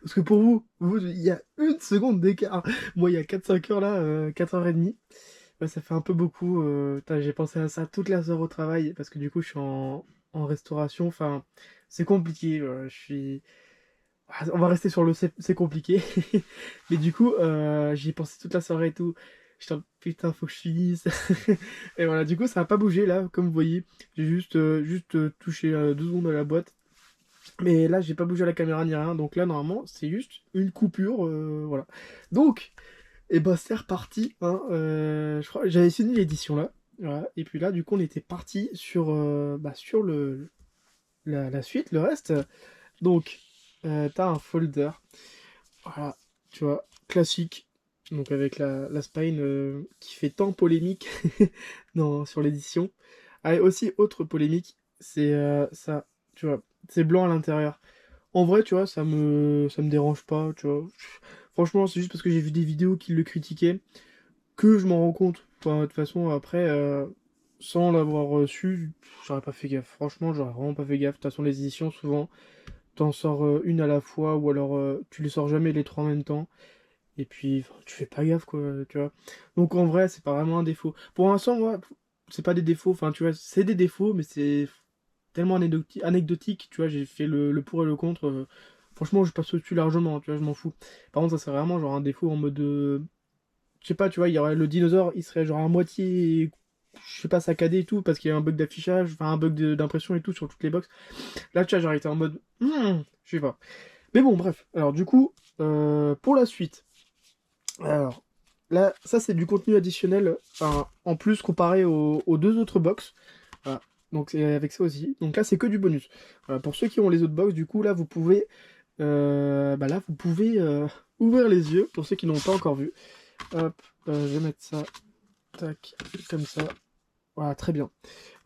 Parce que pour vous, il y a une seconde d'écart. Moi, il y a 4-5 heures là, 4h30. Ouais, ça fait un peu beaucoup. Putain, j'ai pensé à ça toute la soirée au travail parce que du coup, je suis en restauration. Enfin, c'est compliqué. Je suis. Ah, on va rester sur le c'est compliqué. Mais du coup, j'y ai pensé toute la soirée et tout. J'étais en putain, faut que je finisse. Et voilà, du coup, ça n'a pas bougé là, comme vous voyez. J'ai juste touché 2 secondes à la boîte. Mais là, j'ai pas bougé à la caméra ni rien. Donc là, normalement, c'est juste une coupure. Voilà. Donc, et ben, c'est reparti. Hein, je crois j'avais fini l'édition là. Voilà. Et puis là, du coup, on était parti sur la suite, le reste. Donc, t'as un folder. Voilà, tu vois, classique. Donc avec la spine qui fait tant polémique non, sur l'édition. Ah, et aussi, autre polémique, c'est ça, tu vois, c'est blanc à l'intérieur. En vrai, tu vois, ça me dérange pas, tu vois. Franchement, c'est juste parce que j'ai vu des vidéos qui le critiquaient que je m'en rends compte. Enfin, de toute façon, après, sans l'avoir reçu, j'aurais pas fait gaffe. Franchement, j'aurais vraiment pas fait gaffe. De toute façon, les éditions, souvent, t'en sors une à la fois, ou alors tu les sors jamais les 3 en même temps, et puis enfin, tu fais pas gaffe, quoi, tu vois. Donc en vrai, c'est pas vraiment un défaut. Pour l'instant, moi, c'est pas des défauts, enfin, tu vois, c'est des défauts, mais c'est tellement anecdotique, tu vois, j'ai fait le pour et le contre. Franchement, je passe au-dessus largement, tu vois, je m'en fous. Par contre, ça serait vraiment genre un défaut en mode. Je sais pas, tu vois, il y aurait le dinosaure, il serait genre à moitié, je sais pas, saccadé et tout, parce qu'il y a un bug d'affichage, enfin un bug d'impression et tout sur toutes les box. Là, tu vois, j'aurais été en mode. Je sais pas. Mais bon, bref. Alors, du coup, pour la suite. Alors, là, ça, c'est du contenu additionnel, enfin, en plus comparé aux deux autres box. Voilà. Donc, c'est avec ça aussi. Donc là, c'est que du bonus. Voilà, pour ceux qui ont les autres box, du coup, là, vous pouvez. Là, vous pouvez ouvrir les yeux, pour ceux qui n'ont pas encore vu. Hop, je vais mettre ça, tac, comme ça. Voilà, très bien.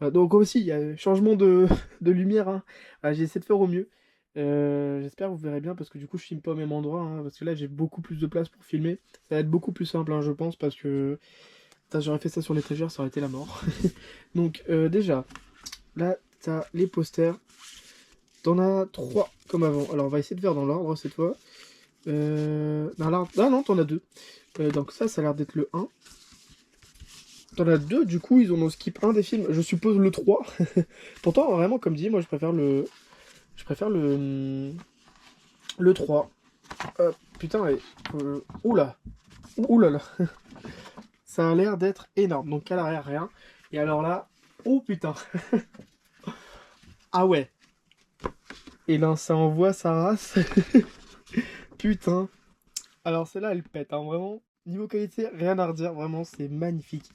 Donc aussi, il y a changement de lumière, hein. J'ai essayé de faire au mieux. J'espère que vous verrez bien parce que du coup je filme pas au même endroit, hein, parce que là j'ai beaucoup plus de place pour filmer. Ça va être beaucoup plus simple, hein, je pense, parce que putain, j'aurais fait ça sur l'étagère, ça aurait été la mort. Donc déjà, là t'as les posters. T'en as trois comme avant. Alors on va essayer de faire dans l'ordre cette fois. Non, là, ah non, t'en as deux. Donc ça a l'air d'être le un. T'en as deux, du coup, ils en ont skip un des films. Je suppose le 3. Pourtant, vraiment, comme dit, moi, je préfère le... Je préfère le 3. Putain, oula. Oula là. Ça a l'air d'être énorme. Donc, à l'arrière, rien. Et alors là... Oh, putain. Ah ouais. Et là, ça envoie sa race. Putain. Alors, celle-là, elle pète, hein, vraiment. Niveau qualité, rien à redire. Vraiment, c'est magnifique.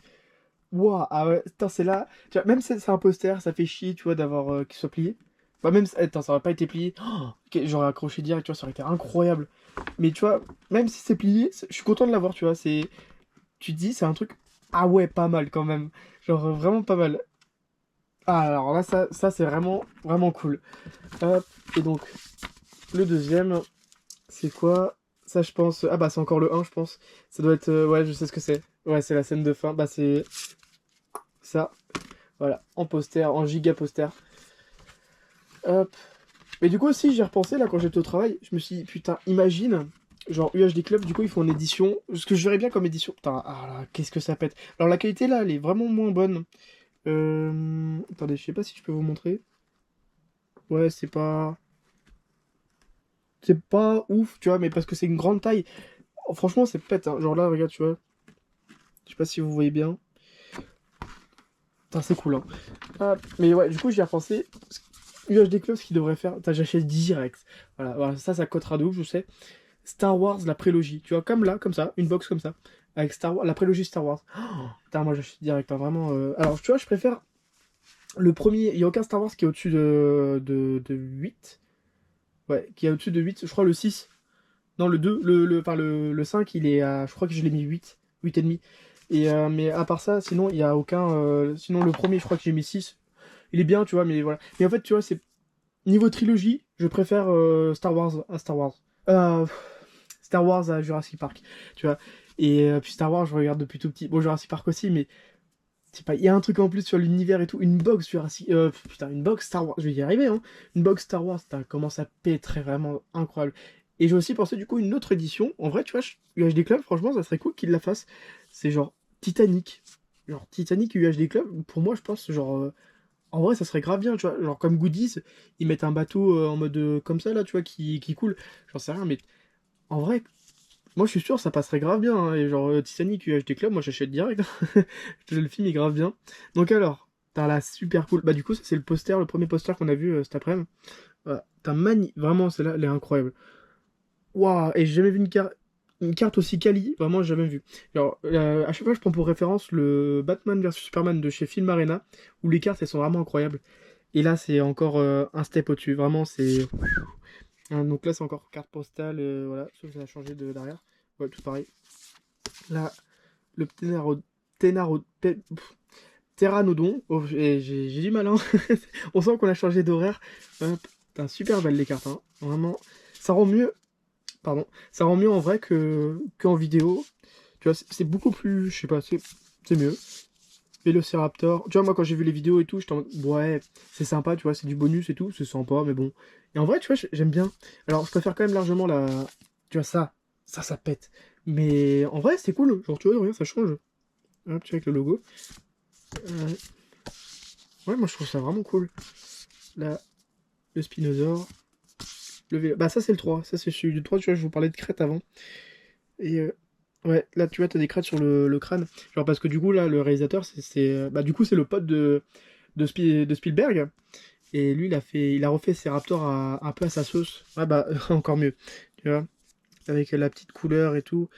Waouh, ah ouais, putain, c'est là. Tu vois, même si c'est un poster, ça fait chier, tu vois, d'avoir qu'il soit plié. Bah, même si... Attends, ça aurait pas été plié. Oh, ok, j'aurais accroché direct, tu vois, ça aurait été incroyable. Mais tu vois, même si c'est plié, je suis content de l'avoir, tu vois. C'est... Tu te dis, c'est un truc. Ah ouais, pas mal quand même. Genre, vraiment pas mal. Ah, alors là, ça c'est vraiment, vraiment cool. Hop, et donc, le deuxième, c'est quoi? Ça, je pense. Ah bah, c'est encore le un je pense. Ça doit être. Ouais, je sais ce que c'est. Ouais, c'est la scène de fin. Bah, c'est ça. Voilà, en poster, en giga poster. Hop. Mais du coup aussi, j'ai repensé là quand j'étais au travail, je me suis dit, putain, imagine, genre UHD Club, du coup ils font une édition, ce que je verrais bien comme édition. Putain, ah là, qu'est-ce que ça pète. Alors la qualité là, elle est vraiment moins bonne. Attendez, je sais pas si je peux vous montrer. Ouais, c'est pas... C'est pas ouf, tu vois, mais parce que c'est une grande taille. Oh, franchement, c'est pète, hein. Genre là, regarde, tu vois. Je sais pas si vous voyez bien. Putain, c'est cool, hein. Ah, mais ouais, du coup, j'y ai repensé. UHD Club, ce qu'il devrait faire, j'achète direct. Voilà, voilà, ça coûtera de ouf, je sais. Star Wars, la prélogie. Tu vois, comme là, comme ça, une box comme ça. Avec Star Wars, la prélogie Star Wars. Oh, putain, moi j'achète direct, hein, vraiment. Alors, tu vois, je préfère le premier. Il n'y a aucun Star Wars qui est au-dessus de 8. Ouais, qui est au-dessus de 8. Je crois le 6. Non, le 2. Enfin, le 5, il est à. Je crois que je l'ai mis 8. 8 et demi. Et, mais à part ça, sinon, il n'y a aucun. Sinon, le premier, je crois que j'ai mis 6. Il est bien, tu vois, mais voilà. Mais en fait, tu vois, c'est. Niveau trilogie, je préfère Star Wars à Star Wars. Euh, Star Wars à Jurassic Park, tu vois. Et puis Star Wars, je regarde depuis tout petit. Bon, Jurassic Park aussi, mais je sais pas, il y a un truc en plus sur l'univers et tout. Une box Jurassic... putain, une box Star Wars, je vais y arriver, hein. Une box Star Wars, putain, comment ça pèterait, vraiment incroyable. Et j'ai aussi pensé, du coup, une autre édition. En vrai, tu vois, UHD Club, franchement, ça serait cool qu'ils la fassent. C'est genre Titanic. Genre Titanic UHD Club, pour moi, je pense, genre... en vrai, ça serait grave bien, tu vois. Genre, comme goodies, ils mettent un bateau en mode comme ça, là, tu vois, qui coule. J'en sais rien, mais en vrai, moi, je suis sûr, ça passerait grave bien, hein. Et genre, Titanic UHD Club, moi, j'achète direct, hein. Le film est grave bien. Donc, alors, t'as la super cool. Bah, du coup, ça, c'est le poster, le premier poster qu'on a vu cet après-midi. Voilà. T'as Vraiment, celle-là, elle est incroyable. Waouh, et j'ai jamais vu une carte aussi quali, vraiment, j'ai jamais vu. Genre, à chaque fois, je prends pour référence le Batman vs Superman de chez Film Arena, où les cartes, elles sont vraiment incroyables. Et là, c'est encore un step au-dessus. Vraiment, c'est. Hein, donc là, c'est encore carte postale. Voilà, sauf que ça a changé de derrière. Ouais, tout pareil. Là, le Pteranodon. Oh, j'ai du mal, hein. On sent qu'on a changé d'horaire. Hop, putain, super belle les cartes, hein. Vraiment, ça rend mieux. Pardon. Ça rend mieux en vrai qu'en vidéo. Tu vois, c'est beaucoup plus. Je sais pas, c'est mieux. Vélociraptor. Tu vois, moi, quand j'ai vu les vidéos et tout, j'étais en mode, ouais, c'est sympa, tu vois, c'est du bonus et tout, c'est sympa, mais bon. Et en vrai, tu vois, j'aime bien. Alors, je préfère quand même largement la. Tu vois, ça pète. Mais en vrai, c'est cool. Genre, tu vois, regarde, ça change. Hop, tu vois, avec le logo. Euh, Ouais, moi, je trouve ça vraiment cool. Là, le Spinosaur. Bah ça c'est le 3, ça c'est celui du 3, tu vois, je vous parlais de crête avant. Et ouais, là tu vois, t'as des crêtes sur le crâne. Genre parce que du coup, là, le réalisateur, bah du coup, c'est le pote de Spielberg. Et lui, il a refait ses Raptors un peu à sa sauce. Ouais, bah encore mieux, tu vois, avec la petite couleur et tout.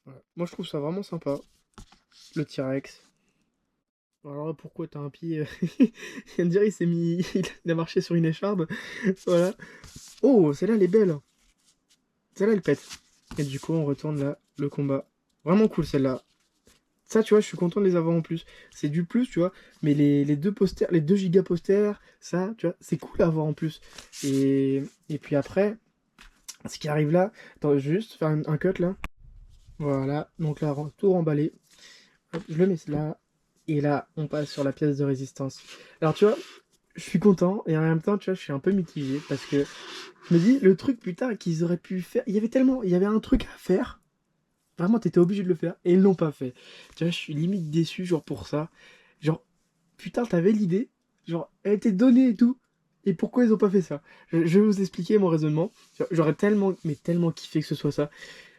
Ouais. Moi, je trouve ça vraiment sympa, le T-Rex. Alors là, pourquoi t'as un pied... On dirait il s'est mis... Il a marché sur une écharde. Voilà. Oh, celle-là, elle est belle. Celle-là, elle pète. Et du coup, on retourne là, le combat. Vraiment cool, celle-là. Ça, tu vois, je suis content de les avoir en plus. C'est du plus, tu vois. Mais les deux posters, les 2 giga posters, ça, tu vois, c'est cool à avoir en plus. Et puis après, ce qui arrive là... Attends, je vais juste faire un cut, là. Voilà. Donc là, tout remballé. Hop, je le mets là. Et là, on passe sur la pièce de résistance. Alors, tu vois, je suis content et en même temps, tu vois, je suis un peu mitigé parce que je me dis, le truc, putain, qu'ils auraient pu faire. Il y avait un truc à faire. Vraiment, t'étais obligé de le faire et ils l'ont pas fait. Tu vois, je suis limite déçu, genre, pour ça. Genre, putain, t'avais l'idée. Genre, elle était donnée et tout. Et pourquoi ils ont pas fait ça? Je vais vous expliquer mon raisonnement. J'aurais tellement, mais tellement kiffé que ce soit ça.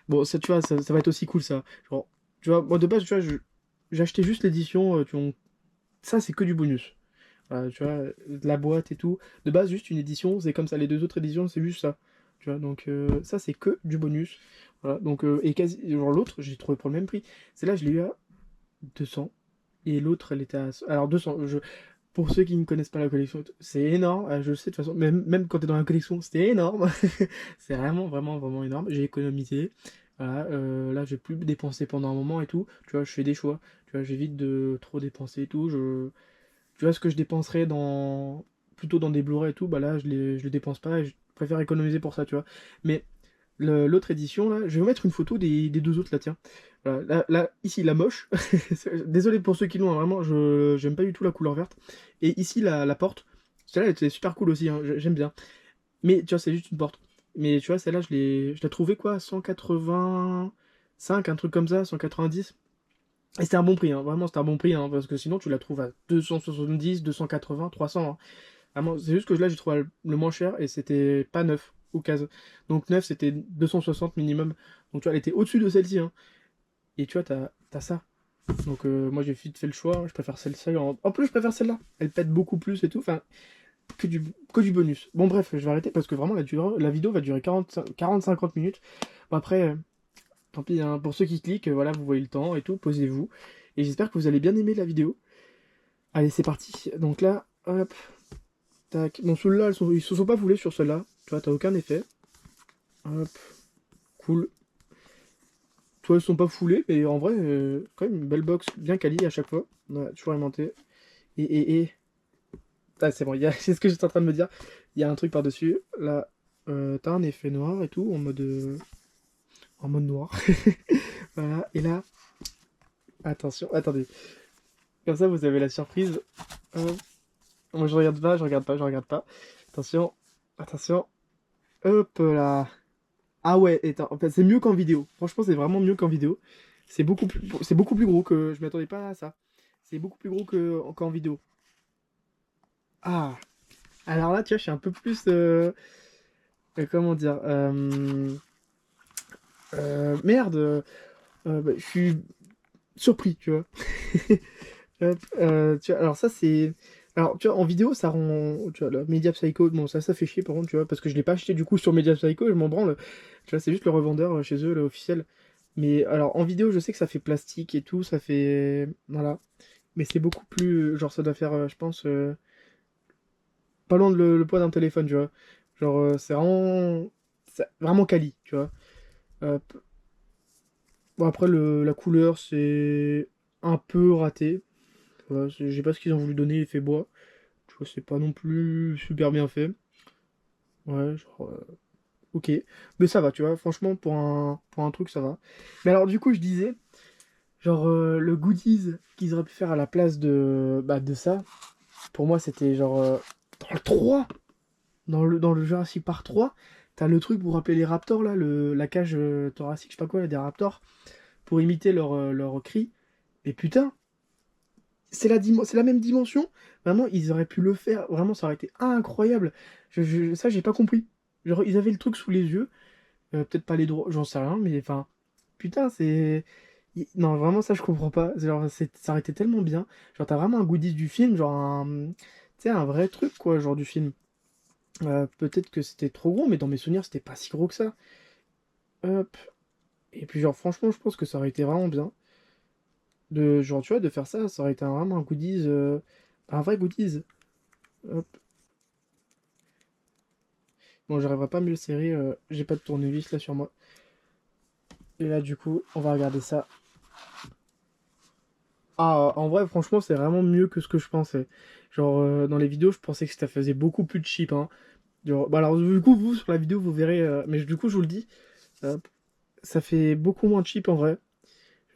Bon, ça, tu vois, ça va être aussi cool, ça. Genre, tu vois, moi, de base, tu vois, j'ai acheté juste l'édition, ça, c'est que du bonus. Tu vois, la boîte et tout. De base, juste une édition, c'est comme ça. Les 2 autres éditions, c'est juste ça. Tu vois, donc ça, c'est que du bonus. Voilà, donc, et quasi, genre l'autre, j'ai trouvé pour le même prix. Celle-là, je l'ai eu à 200. Et l'autre, elle était à... Alors, 200, pour ceux qui ne connaissent pas la collection, c'est énorme. Je le sais, de toute façon, même quand t'es dans la collection, c'était énorme. C'est vraiment, vraiment, vraiment énorme. J'ai économisé. Voilà, là, je vais plus dépenser pendant un moment et tout. Tu vois, je fais des choix. Tu vois, j'évite de trop dépenser et tout. Tu vois, ce que je dépenserais plutôt dans des Blu-ray et tout, bah là, je les dépense pas et je préfère économiser pour ça, tu vois. Mais l'autre édition, là, je vais vous mettre une photo des 2 autres, là, tiens. Voilà, là, ici, la moche. Désolé pour ceux qui l'ont, hein, vraiment, j'aime pas du tout la couleur verte. Et ici, la porte. Celle-là, elle était super cool aussi, hein, j'aime bien. Mais, tu vois, c'est juste une porte. Mais, tu vois, celle-là, je l'ai trouvée, quoi, 185, un truc comme ça, 190. Et c'était un bon prix, hein. Vraiment, c'était un bon prix, hein, parce que sinon, tu la trouves à 270, 280, 300, hein. Vraiment, c'est juste que là, j'ai trouvé le moins cher et c'était pas neuf ou case. Donc neuf, c'était 260 minimum. Donc tu vois, elle était au-dessus de celle-ci, hein. Et tu vois, t'as ça. Donc moi, j'ai vite fait le choix. Je préfère celle-ci. En plus, je préfère celle-là. Elle pète beaucoup plus et tout. Enfin, que du bonus. Bon, bref, je vais arrêter parce que vraiment, la vidéo va durer 40-50 minutes. Bon, après, tant pis, hein, pour ceux qui cliquent, voilà, vous voyez le temps et tout, posez-vous. Et j'espère que vous allez bien aimer la vidéo. Allez, c'est parti. Donc là, hop, tac. Bon, ceux-là, ils se sont pas foulés sur ceux-là. Tu vois, t'as aucun effet. Hop, cool. Toi, ils sont pas foulés, mais en vrai, quand même une belle box bien quali à chaque fois. Ouais, toujours aimanté. Et. Ah, c'est bon, c'est ce que j'étais en train de me dire. Il y a un truc par-dessus. Là, t'as un effet noir et tout, en mode noir. Voilà, et là, attention, attendez. Comme ça, vous avez la surprise. Hop. Moi, je regarde pas, je regarde pas, je regarde pas. Attention, attention. Hop là. Ah ouais, en fait, c'est mieux qu'en vidéo. Franchement, c'est vraiment mieux qu'en vidéo. C'est beaucoup plus gros que... Je m'attendais pas à ça. C'est beaucoup plus gros qu'en vidéo. Ah, alors là, tu vois, je suis un peu plus... comment dire merde. Je suis surpris, tu vois. Hop, tu vois, alors ça, c'est... Alors, tu vois, en vidéo, ça rend... Tu vois, le Media Psycho, bon, ça fait chier, par contre, tu vois, parce que je l'ai pas acheté, du coup, sur Media Psycho, je m'en branle. Tu vois, c'est juste le revendeur chez eux, l'officiel. Mais alors, en vidéo, je sais que ça fait plastique et tout, ça fait... Voilà. Mais c'est beaucoup plus... Genre, ça doit faire, je pense, pas loin de le poids d'un téléphone, tu vois. Genre, c'est vraiment quali, tu vois. Euh, bon, après, la couleur, c'est un peu raté. Voilà, je sais pas ce qu'ils ont voulu donner, effet bois. Tu vois, c'est pas non plus super bien fait. Ouais, genre, ok. Mais ça va, tu vois, franchement, pour un truc, ça va. Mais alors, du coup, je disais, genre, le goodies qu'ils auraient pu faire à la place de ça, pour moi, c'était genre, dans le 3, dans le Jurassic Park 3, t'as le truc pour rappeler les raptors, là, la cage thoracique, je sais pas quoi, là, des raptors, pour imiter leur cri. Mais putain, c'est la même dimension. Vraiment, ils auraient pu le faire. Vraiment, ça aurait été incroyable. Ça, j'ai pas compris. Genre, ils avaient le truc sous les yeux. Peut-être pas les droits, j'en sais rien, mais enfin, putain, c'est. Non, vraiment, ça, je comprends pas. Genre, ça aurait été tellement bien. Genre, t'as vraiment un goodies du film, genre un. Tu sais, un vrai truc, quoi, genre du film. Peut-être que c'était trop gros, mais dans mes souvenirs, c'était pas si gros que ça. Hop. Et puis, genre, franchement, je pense que ça aurait été vraiment bien. Genre, tu vois, de faire ça, ça aurait été vraiment un goodies. Un vrai goodies. Hop. Bon, j'arriverai pas à mieux le serrer. J'ai pas de tournevis là sur moi. Et là, du coup, on va regarder ça. Ah, en vrai, franchement, c'est vraiment mieux que ce que je pensais. Genre, dans les vidéos, je pensais que ça faisait beaucoup plus de cheap, hein. Genre, bah alors, du coup, vous, sur la vidéo, vous verrez. Mais du coup, je vous le dis, hop, ça fait beaucoup moins cheap en vrai.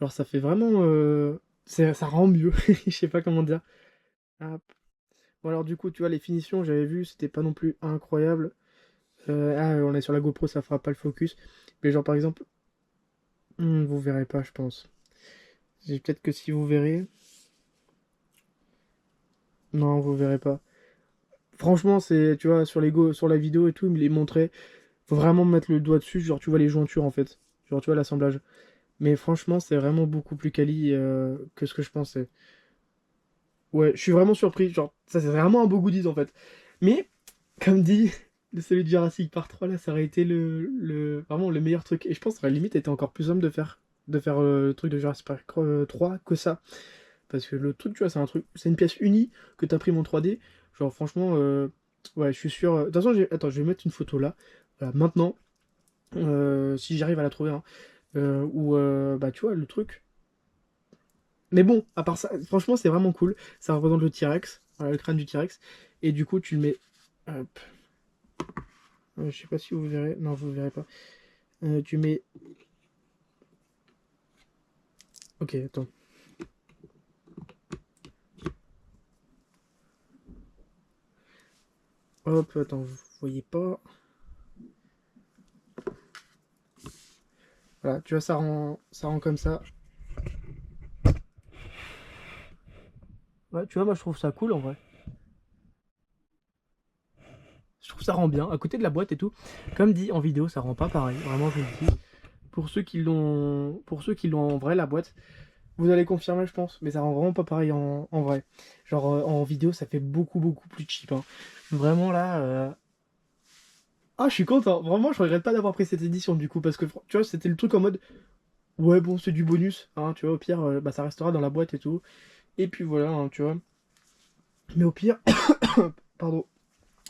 Genre, ça fait vraiment. Ça rend mieux. Je sais pas comment dire. Hop. Bon, alors, du coup, tu vois, les finitions, j'avais vu, c'était pas non plus incroyable. On est sur la GoPro, ça fera pas le focus. Mais, genre, par exemple, vous verrez pas, je pense. Peut-être que si vous verrez. Non, vous verrez pas. Franchement, c'est, tu vois, sur la vidéo et tout, il me les montrait. Faut vraiment mettre le doigt dessus, genre tu vois les jointures en fait. Genre tu vois l'assemblage. Mais franchement, c'est vraiment beaucoup plus quali que ce que je pensais. Ouais, je suis vraiment surpris. Genre, ça c'est vraiment un beau goodies en fait. Mais, comme dit, celui de Jurassic Park 3 là, ça aurait été vraiment le meilleur truc. Et je pense que ça aurait limite été encore plus simple de faire le truc de Jurassic Park 3 que ça. Parce que le truc, tu vois, c'est un truc, c'est une pièce unie que t'as pris mon 3D. Genre, franchement, ouais, je suis sûr. De toute façon, attends, je vais mettre une photo là. Voilà, maintenant, si j'arrive à la trouver, hein, où, bah, tu vois, le truc. Mais bon, à part ça, franchement, c'est vraiment cool. Ça représente le T-Rex, voilà, le crâne du T-Rex. Et du coup, tu le mets. Hop. Je sais pas si vous verrez. Non, vous verrez pas. Tu mets. Ok, attends. Hop, attends, vous voyez pas. Voilà, tu vois, ça rend comme ça. Ouais, tu vois, moi, je trouve ça cool en vrai. Je trouve ça rend bien, à côté de la boîte et tout. Comme dit en vidéo, ça rend pas pareil. Vraiment, je vous le dis. Pour ceux qui l'ont en vrai, la boîte, vous allez confirmer, je pense. Mais ça rend vraiment pas pareil en vrai. Genre, en vidéo, ça fait beaucoup, beaucoup plus cheap, hein. Vraiment, là. Ah, je suis content. Vraiment, je regrette pas d'avoir pris cette édition, du coup. Parce que, tu vois, c'était le truc en mode. Ouais, bon, c'est du bonus, hein. Tu vois, au pire, bah, ça restera dans la boîte et tout. Et puis voilà, hein, tu vois. Mais au pire. Pardon.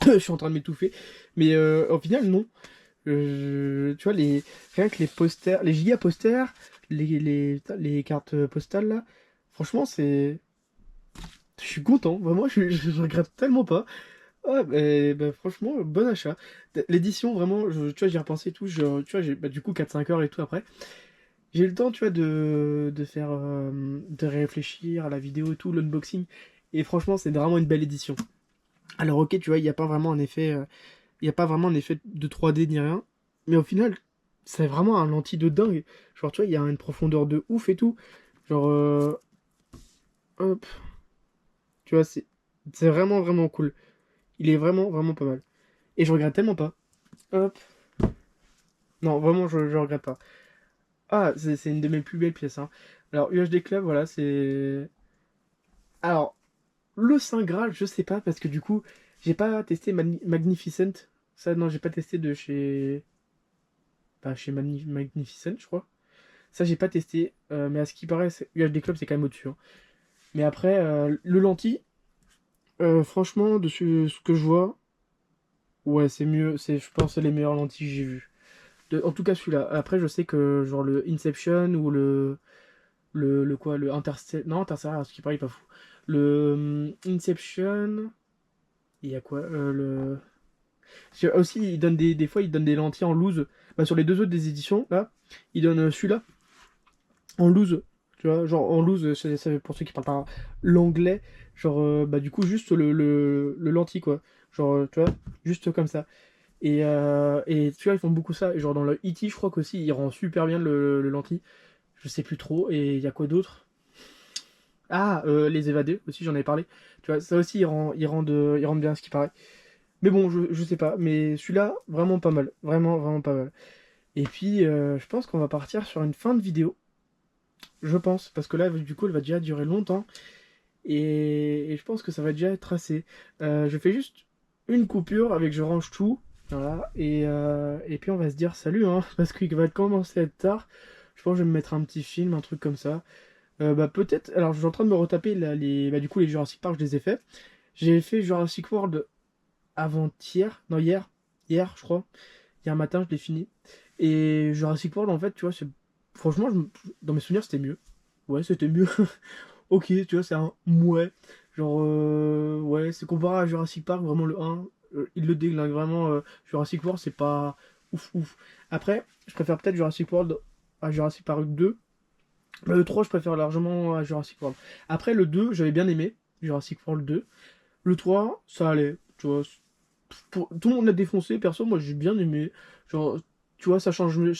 Je suis en train de m'étouffer. Mais au final, non. Tu vois, rien que les posters, les giga posters, les cartes postales là, franchement, c'est. Je suis content, vraiment, je regrette tellement pas. Ah, bah, franchement, bon achat. L'édition, vraiment, tu vois, j'y ai repensé et tout. Tu vois, j'ai du coup 4-5 heures et tout après. J'ai eu le temps, tu vois, de faire. De réfléchir à la vidéo et tout, l'unboxing. Et franchement, c'est vraiment une belle édition. Alors, ok, tu vois, il n'y a pas vraiment un effet. Il n'y a pas vraiment un effet de 3D ni rien. Mais au final, c'est vraiment un lentille de dingue. Genre, tu vois, il y a une profondeur de ouf et tout. Genre, hop, tu vois, c'est vraiment, vraiment cool. Il est vraiment, vraiment pas mal. Et je regrette tellement pas. Hop. Non, vraiment, je regrette pas. Ah, c'est une de mes plus belles pièces, hein. Alors, UHD Club, voilà, c'est. Alors, le Saint Graal, je sais pas, parce que du coup, j'ai pas testé Magnificent. Ça, non, j'ai pas testé de chez. Bah, chez Magnificent, je crois. Ça, j'ai pas testé, mais à ce qui paraît, UHD Club, c'est quand même au-dessus, hein. Mais après, le lentille, franchement, de ce que je vois, ouais, c'est mieux. Je pense que c'est les meilleures lentilles que j'ai vues. En tout cas, celui-là. Après, je sais que, genre, le Inception ou le quoi, le Interstellar. Non, Interstellar, à ce qui paraît, il est pas fou. Le Inception. Il y a quoi Aussi, il donne des fois, il donne des lentilles en loose. Bah, sur les deux autres des éditions, là, il donne celui-là en loose, tu vois, genre en loose, c'est pour ceux qui parlent pas l'anglais, genre, bah du coup, juste le lentille, quoi. Genre, tu vois, juste comme ça. Et tu vois, ils font beaucoup ça. Et genre, dans le E.T., je crois qu'aussi, il rend super bien le lentille. Je sais plus trop. Et il y a quoi d'autre? Ah, les évadés, aussi, j'en avais parlé. Tu vois, ça aussi, ils rendent bien, ce qui paraît. Mais bon, je sais pas. Mais celui-là, vraiment pas mal. Vraiment, vraiment pas mal. Et puis, je pense qu'on va partir sur une fin de vidéo. Je pense. Parce que là, du coup, elle va déjà durer longtemps. Et je pense que ça va déjà être assez. Je fais juste une coupure avec je range tout. Voilà. Et puis on va se dire salut, hein, parce qu'il va commencer à être tard. Je pense que je vais me mettre un petit film, un truc comme ça. Bah peut-être. Alors je suis en train de me retaper là, du coup les Jurassic Park, je les ai fait. J'ai fait Jurassic World avant-hier. Non, hier. Hier, je crois. Hier matin, je l'ai fini. Et Jurassic World, en fait, tu vois, c'est. Franchement, dans mes souvenirs, c'était mieux. Ouais, c'était mieux. Ok, tu vois, c'est un ouais. Genre, ouais, c'est comparé à Jurassic Park, vraiment le 1, il le déglingue vraiment. Jurassic World, c'est pas ouf ouf. Après, je préfère peut-être Jurassic World à Jurassic Park 2. Mais le 3, je préfère largement à Jurassic World. Après, le 2, j'avais bien aimé, Jurassic World 2. Le 3, ça allait, tu vois. Tout le monde l'a défoncé, perso, moi j'ai bien aimé. Genre, tu vois, ça changeait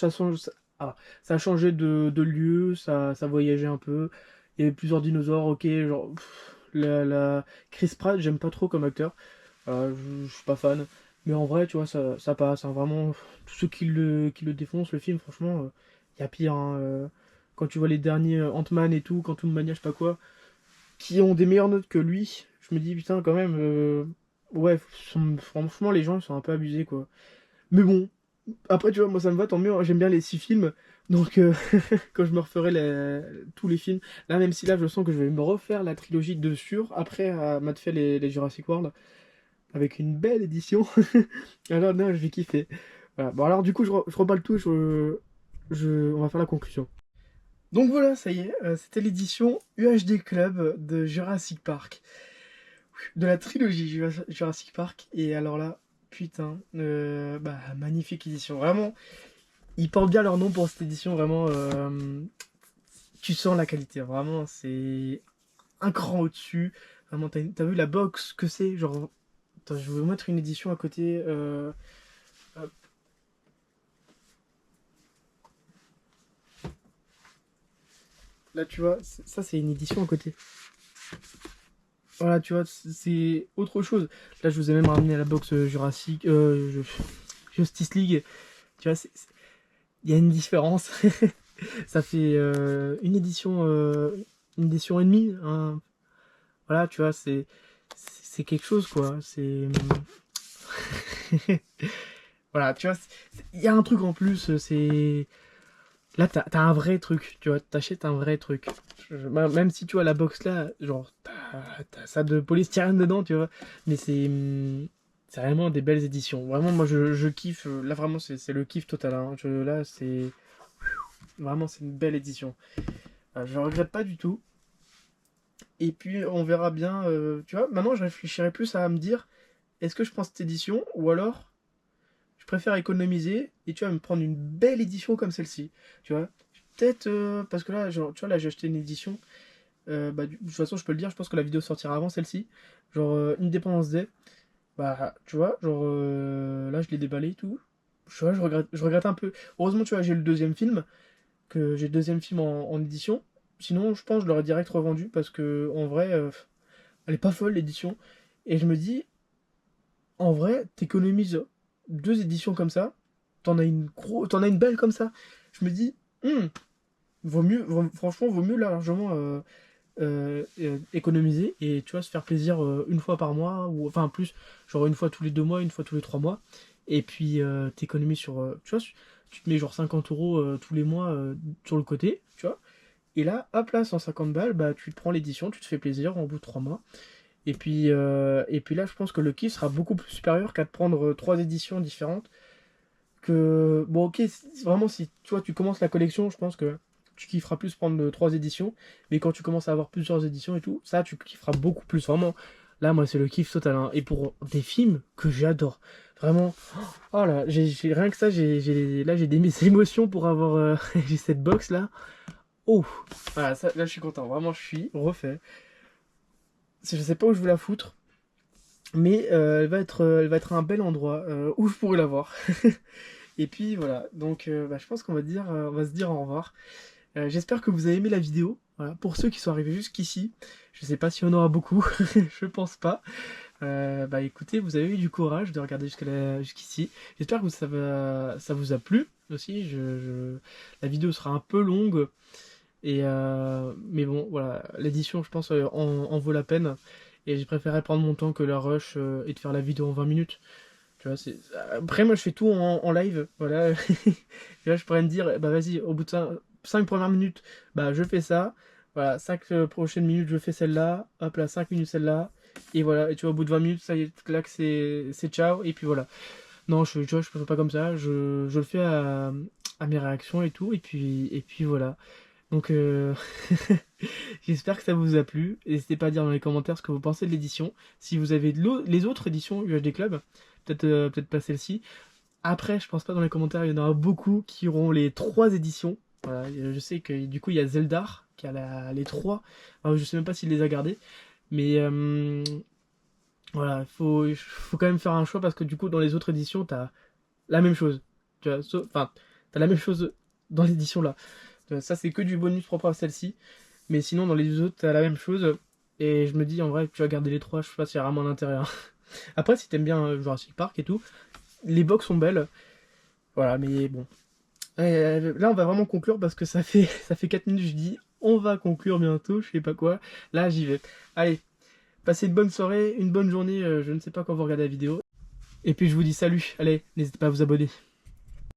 de lieu, ça voyageait un peu. Il y avait plusieurs dinosaures, ok, genre, Chris Pratt, j'aime pas trop comme acteur. Je suis pas fan. Mais en vrai, tu vois, ça passe, hein, vraiment, tous ceux qui le défoncent, le film, franchement, il y a pire, hein, quand tu vois les derniers Ant-Man et tout, Quantum Mania, je sais pas quoi, qui ont des meilleures notes que lui, je me dis, putain, quand même, ouais, franchement, les gens, ils sont un peu abusés, quoi. Mais bon, après, tu vois, moi, ça me va, tant mieux, hein, j'aime bien les 6 films, donc quand je me referai tous les films, là, même si là, je sens que je vais me refaire la trilogie de sûr, après m'être fait les Jurassic World, avec une belle édition, alors non, je vais kiffer. Voilà. Bon, alors, du coup, je remballe tout, on va faire la conclusion. Donc voilà, ça y est, c'était l'édition UHD Club de Jurassic Park. De la trilogie Jurassic Park. Et alors là, putain, bah, magnifique édition. Vraiment, ils portent bien leur nom pour cette édition. Vraiment, tu sens la qualité. Vraiment, c'est un cran au-dessus. Vraiment, t'as vu la box que c'est? Genre, attends, je vais vous mettre une édition à côté. Hop. Là, tu vois, ça, c'est une édition à côté. Voilà, tu vois, c'est autre chose. Là, je vous ai même ramené la box Jurassic, Justice League. Tu vois, il y a une différence. Ça fait une édition et demie, hein. Voilà, tu vois, c'est quelque chose, quoi. C'est voilà, tu vois, il y a un truc en plus. C'est là, t'as un vrai truc. Tu vois, t'achètes un vrai truc. Même si tu vois la box là, genre t'as ça de polystyrène dedans, tu vois. Mais c'est vraiment des belles éditions. Vraiment, moi, je kiffe. Là, vraiment, c'est le kiff total, hein. Là, c'est vraiment, c'est une belle édition. Je regrette pas du tout. Et puis on verra bien. Tu vois, maintenant je réfléchirai plus à me dire est-ce que je prends cette édition ou alors je préfère économiser et tu vois me prendre une belle édition comme celle-ci. Tu vois, peut-être parce que là, genre, tu vois, là j'ai acheté une édition. Bah, de toute façon, je peux le dire, je pense que la vidéo sortira avant celle-ci. Genre Independence Day. Bah, tu vois, genre là je l'ai déballé et tout. Tu vois, je regrette un peu. Heureusement, tu vois, j'ai le deuxième film. Que j'ai le deuxième film en édition. Sinon, je pense que je l'aurais direct revendu parce que en vrai, elle est pas folle l'édition. Et je me dis, en vrai, t'économises 2 éditions comme ça, t'en as une belle comme ça. Je me dis, franchement, vaut mieux largement économiser et tu vois se faire plaisir une fois par mois ou enfin plus, genre une fois tous les 2 mois, une fois tous les 3 mois. Et puis t'économises sur, tu vois, tu te mets genre 50 euros tous les mois sur le côté, tu vois. Et là, hop là, 150 balles, bah tu te prends l'édition, tu te fais plaisir en bout de 3 mois. Et puis là, je pense que le kiff sera beaucoup plus supérieur qu'à te prendre 3 éditions différentes. Bon, ok, vraiment, si tu vois, tu commences la collection, je pense que tu kifferas plus prendre 3 éditions. Mais quand tu commences à avoir plusieurs éditions et tout, ça, tu kifferas beaucoup plus. Vraiment, là, moi, c'est le kiff total, hein. Et pour des films que j'adore. Vraiment, oh là, rien que ça, là, j'ai des émotions pour avoir j'ai cette box là. Oh, voilà, ça, là, je suis content. Vraiment, je suis refait. Je sais pas où je veux la foutre. Mais elle va être un bel endroit où je pourrais la voir. Et puis voilà, donc bah, je pense on va se dire au revoir. J'espère que vous avez aimé la vidéo. Voilà. Pour ceux qui sont arrivés jusqu'ici, je sais pas si on aura beaucoup, je pense pas. Bah écoutez, vous avez eu du courage de regarder jusqu'ici. J'espère que ça vous a plu aussi. La vidéo sera un peu longue. Mais bon, voilà, l'édition, je pense, en vaut la peine. Et j'ai préféré prendre mon temps que le rush et de faire la vidéo en 20 minutes. Tu vois, Après, moi, je fais tout en live. Voilà. Et là, je pourrais me dire, bah vas-y, au bout de 5 premières minutes, bah je fais ça. Voilà, 5 prochaines minutes, je fais celle-là. Hop là, 5 minutes celle-là. Et voilà, et tu vois, au bout de 20 minutes, ça y est, clac, c'est ciao. Et puis voilà. Non, tu vois, je fais pas comme ça. Je le fais à mes réactions et tout. Et puis voilà. Donc, j'espère que ça vous a plu. N'hésitez pas à dire dans les commentaires ce que vous pensez de l'édition. Si vous avez les autres éditions UHD Club, peut-être pas celle-ci. Après, je pense pas dans les commentaires, il y en aura beaucoup qui auront les 3 éditions. Voilà, je sais que du coup, il y a Zeldar qui a les 3. Alors, je sais même pas s'il les a gardés. Mais voilà, faut quand même faire un choix parce que du coup, dans les autres éditions, t'as la même chose. Tu vois, enfin, t'as la même chose dans l'édition là. Ça, c'est que du bonus propre à celle-ci. Mais sinon, dans les autres, t'as la même chose. Et je me dis, en vrai, tu vas garder les 3, je sais pas s'il y a vraiment d'intérêt, hein. Après, si t'aimes bien Jurassic Park et tout, les box sont belles. Voilà, mais bon. Là, on va vraiment conclure parce que ça fait 4 minutes, je dis, on va conclure bientôt, je sais pas quoi. Là, j'y vais. Allez, passez une bonne soirée, une bonne journée, je ne sais pas quand vous regardez la vidéo. Et puis, je vous dis salut. Allez, n'hésitez pas à vous abonner.